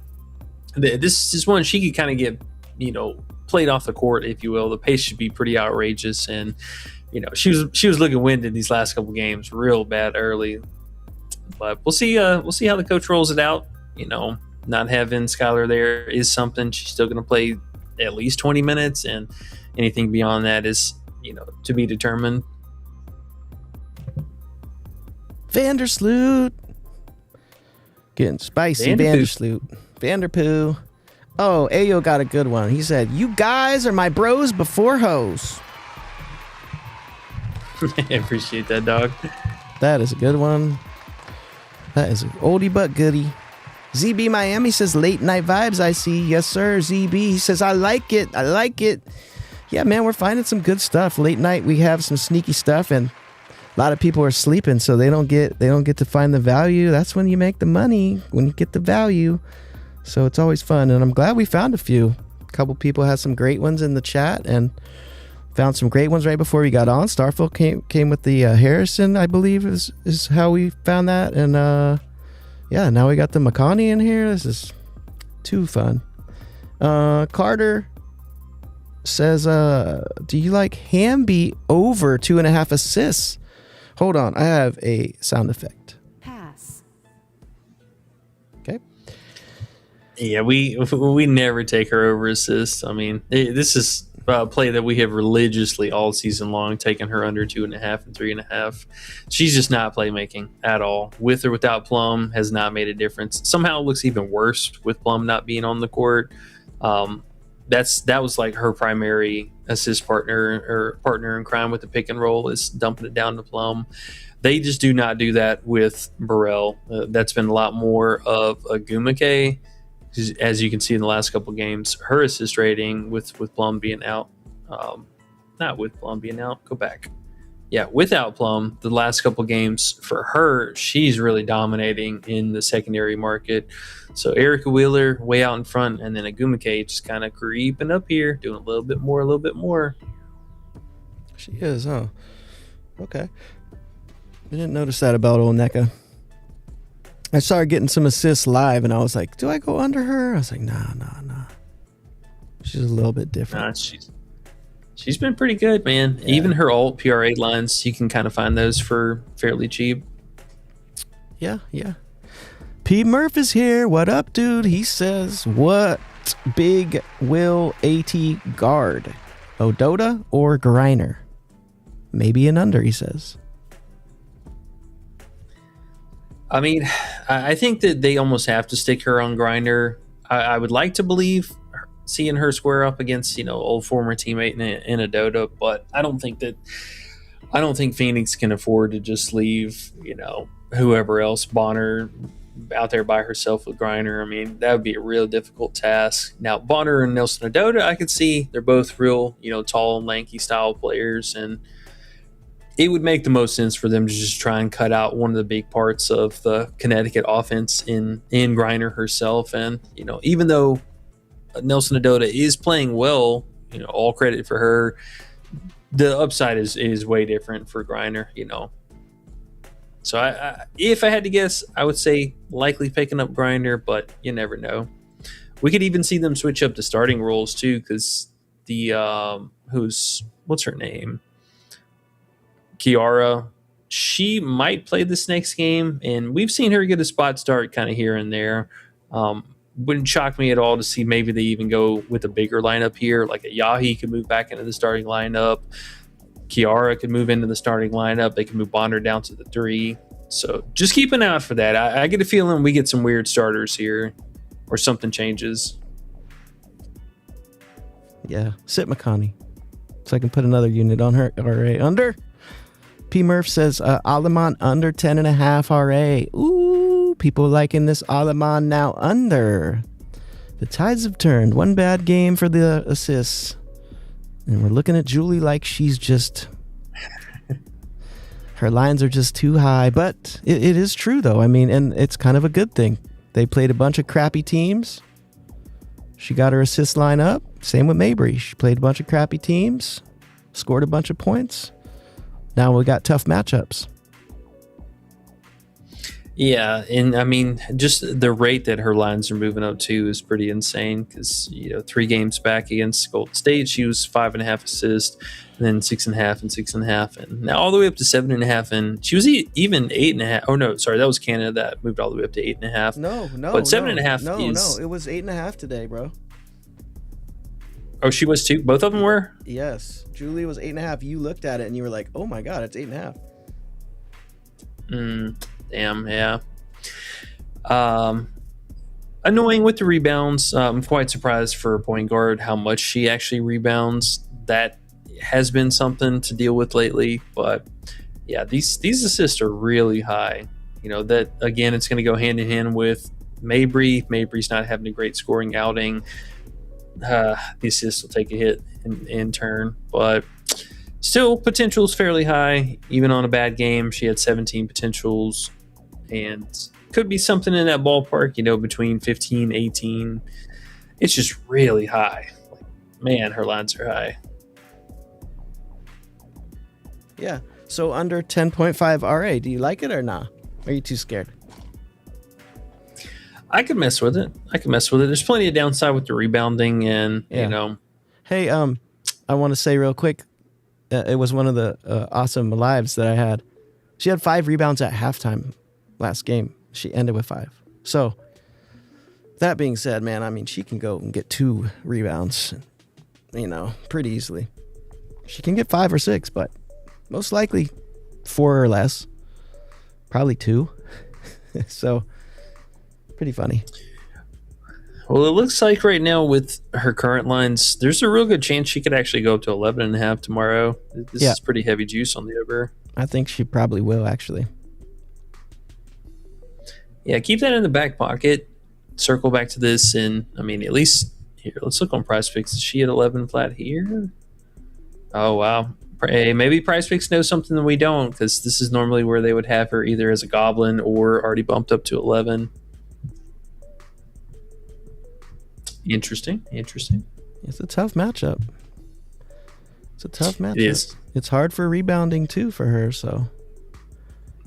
this is one she could kind of get, played off the court, if you will. The pace should be pretty outrageous, and she was looking winded these last couple games, real bad early. But we'll see how the coach rolls it out. Not having Skylar there is something. She's still going to play at least 20 minutes, and anything beyond that is to be determined. Vandersloot. Getting spicy. Vandersloot. Vanderpoo. Oh, Ayo got a good one. He said, "You guys are my bros before hoes." I appreciate that, dog. That is a good one. That is an oldie but goodie. ZB Miami says, "Late night vibes, I see." Yes, sir. ZB, he says, "I like it. I like it." Yeah, man, we're finding some good stuff. Late night, we have some sneaky stuff, and a lot of people are sleeping, so they don't get to find the value. That's when you make the money, when you get the value. So it's always fun, and I'm glad we found a few. A couple people had some great ones in the chat, and found some great ones right before we got on. Starfield came with the Harrison, I believe, is how we found that, and yeah, now we got the McConney in here. This is too fun. Carter says, "Do you like Hamby over 2.5 assists?" Hold on, I have a sound effect. Pass. Okay. Yeah, we never take her over assists. I mean, this is a play that we have religiously all season long, taking her under 2.5 and 3.5. She's just not playmaking at all. With or without Plum has not made a difference. Somehow it looks even worse with Plum not being on the court. That was like her primary assist partner or partner in crime with the pick and roll, is dumping it down to Plum. They just do not do that with Burrell. That's been a lot more of a Gumake. As you can see in the last couple games, her assist rating with Plum being out, not with Plum being out, go back. Yeah, without Plum, the last couple games for her, she's really dominating in the secondary market. So Erica Wheeler way out in front, and then Agumake just kind of creeping up here, doing a little bit more. She is, huh? Okay. I didn't notice that about old NECA. I started getting some assists live, and I was like, do I go under her? I was like, nah. She's a little bit different. Nah, she's been pretty good, man. Yeah. Even her alt PR8 lines, you can kind of find those for fairly cheap. Yeah. P. Murph is here. What up, dude? He says, what big will AT guard? Odota or Griner? Maybe an under, he says. I mean, I think that they almost have to stick her on Griner. I would like to believe seeing her square up against, old former teammate in Odota, but I don't think Phoenix can afford to just leave, whoever else, Bonner, out there by herself with Griner. I mean, that would be a real difficult task. Now, Bonner and Nelson Odota, I could see they're both real, tall and lanky style players, and it would make the most sense for them to just try and cut out one of the big parts of the Connecticut offense in Griner herself. And, even though Nelson Odota is playing well, all credit for her, the upside is way different for Griner, So I if I had to guess, I would say likely picking up Griner, but you never know. We could even see them switch up the starting roles too, because the what's her name? Kiara, she might play this next game, and we've seen her get a spot start kind of here and there. Wouldn't shock me at all to see maybe they even go with a bigger lineup here, like a Yahi could move back into the starting lineup. Kiara could move into the starting lineup. They can move Bonner down to the 3. So just keep an eye out for that. I get a feeling we get some weird starters here, or something changes. Yeah, sit McConney, so I can put another unit on her. All right, under. P. Murph says, Aleman under 10.5 RA. Ooh, people liking this Aleman now under. The tides have turned. One bad game for the assists. And we're looking at Julie like she's just... her lines are just too high. But it is true, though. I mean, and it's kind of a good thing. They played a bunch of crappy teams. She got her assist line up. Same with Mabry. She played a bunch of crappy teams. Scored a bunch of points. Now we got tough matchups. Yeah, and I mean, just the rate that her lines are moving up to is pretty insane. Because 3 games back against Golden State, she was 5.5 assists, and then 6.5 and 6.5, and now all the way up to 7.5. And she was even 8.5. Oh no, sorry, that was Canada that moved all the way up to 8.5. No, but 7.5 no, is. no. It was 8.5 today, bro. Oh, she was too. Both of them were. Yes, Julie was 8.5. You looked at it and you were like, "Oh my god, it's 8.5." Damn, yeah. Annoying with the rebounds. I'm quite surprised for a point guard how much she actually rebounds. That has been something to deal with lately. But yeah, these assists are really high. That again, it's going to go hand in hand with Mabry. Mabry's not having a great scoring outing. The assists will take a hit in turn, but still, potential is fairly high. Even on a bad game, she had 17 potentials, and could be something in that ballpark, between 15, 18. It's just really high. Man, her lines are high. Yeah. So under 10.5 RA, do you like it or not? Are you too scared? I could mess with it. There's plenty of downside with the rebounding, and Hey, I want to say real quick, it was one of the awesome lives that I had. She had 5 rebounds at halftime last game. She ended with 5. So that being said, man, I mean, she can go and get 2 rebounds, pretty easily. She can get 5 or 6, but most likely 4 or less. Probably 2. So pretty funny. Well, it looks like right now with her current lines, there's a real good chance she could actually go up to 11.5 tomorrow. This is pretty heavy juice on the over. I think she probably will, actually. Yeah, keep that in the back pocket. Circle back to this, and I mean, at least here, let's look on Prizepicks. Is she at 11 flat here? Oh, wow. Hey, maybe Prizepicks knows something that we don't, because this is normally where they would have her either as a goblin or already bumped up to 11. Interesting. It's a tough matchup. It is. It's hard for rebounding, too, for her, so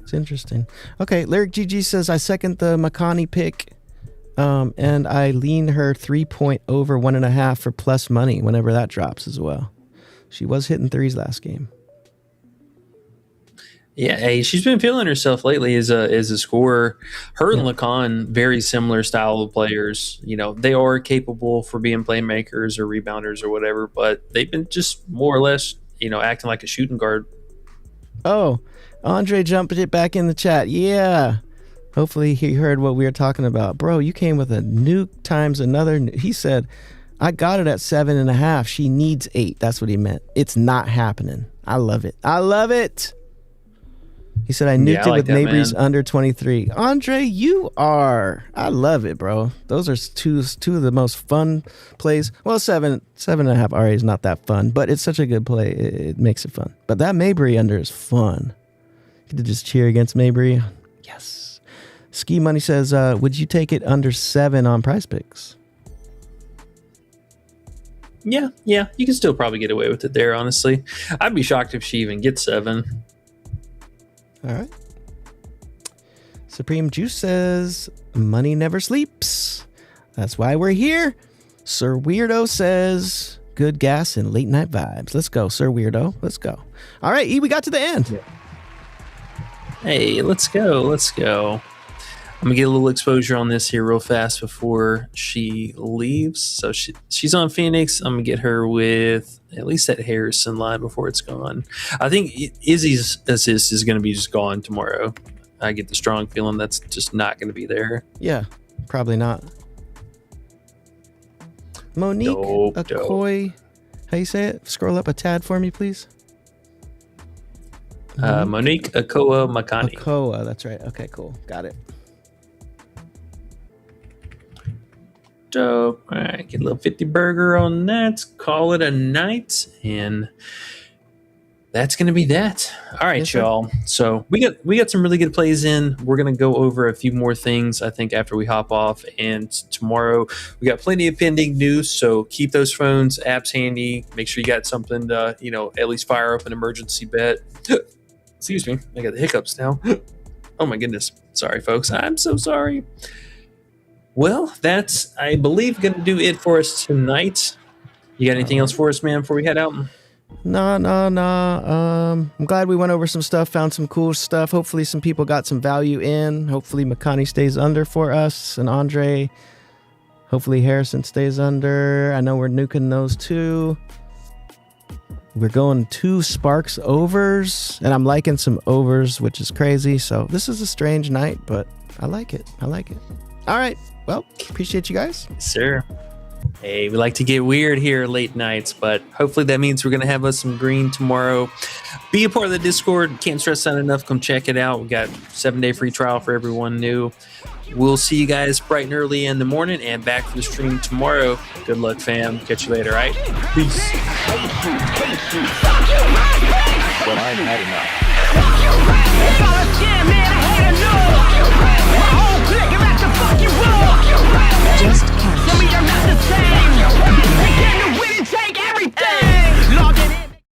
it's interesting. Okay, Lyric GG says, I second the Makani pick, and I lean her 3-point over 1.5 for plus money whenever that drops as well. She was hitting threes last game. Yeah, hey, she's been feeling herself lately as a scorer. Her and Lacan, very similar style of players. They are capable for being playmakers or rebounders or whatever, but they've been just more or less, acting like a shooting guard. Oh, Andre jumped it back in the chat. Yeah. Hopefully he heard what we were talking about. Bro, you came with a nuke times another. He said, I got it at 7.5. She needs 8. That's what he meant. It's not happening. I love it. He said, I nuked it with Mabry's under 23. Andre, you are. I love it, bro. Those are two of the most fun plays. Well, 7.5 RA is not that fun, but it's such a good play. It makes it fun. But that Mabry under is fun. You could just cheer against Mabry. Yes. Ski Money says, would you take it under 7 on Prizepicks? Yeah. You can still probably get away with it there, honestly. I'd be shocked if she even gets 7. All right. Supreme Juice says, money never sleeps. That's why we're here. Sir Weirdo says, good gas and late night vibes. Let's go, Sir Weirdo. Let's go. All right, E, we got to the end. Yeah. Hey, let's go. I'm going to get a little exposure on this here real fast before she leaves. So she's on Phoenix. I'm going to get her with at least that Harrison line before it's gone. I think Izzy's assist is going to be just gone tomorrow. I get the strong feeling that's just not going to be there. Yeah, probably not. Monique Okoye. How you say it? Scroll up a tad for me, please. Monique Okoye Makani. Okoye, that's right. Okay, cool. Got it. Dope. All right, get a little 50 burger on that. Call it a night, and that's going to be that. All right, yes, y'all. So we got some really good plays in. We're going to go over a few more things, I think, after we hop off. And tomorrow we got plenty of pending news. So keep those phones, apps handy. Make sure you got something to, at least fire up an emergency bet. Excuse me, I got the hiccups now. Oh my goodness. Sorry, folks. I'm so sorry. Well, that's, I believe, going to do it for us tonight. You got anything else for us, man, before we head out? No. I'm glad we went over some stuff, found some cool stuff. Hopefully some people got some value in. Hopefully Makani stays under for us and Andre. Hopefully Harrison stays under. I know we're nuking those two. We're going 2 Sparks overs, and I'm liking some overs, which is crazy. So this is a strange night, but I like it. All right. Well, appreciate you guys. Sir. Hey, we like to get weird here late nights, but hopefully that means we're going to have us some green tomorrow. Be a part of the Discord. Can't stress that enough. Come check it out. We got 7-day free trial for everyone new. We'll see you guys bright and early in the morning and back for the stream tomorrow. Good luck, fam. Catch you later, all right? Peace. But I've had enough. Just cash.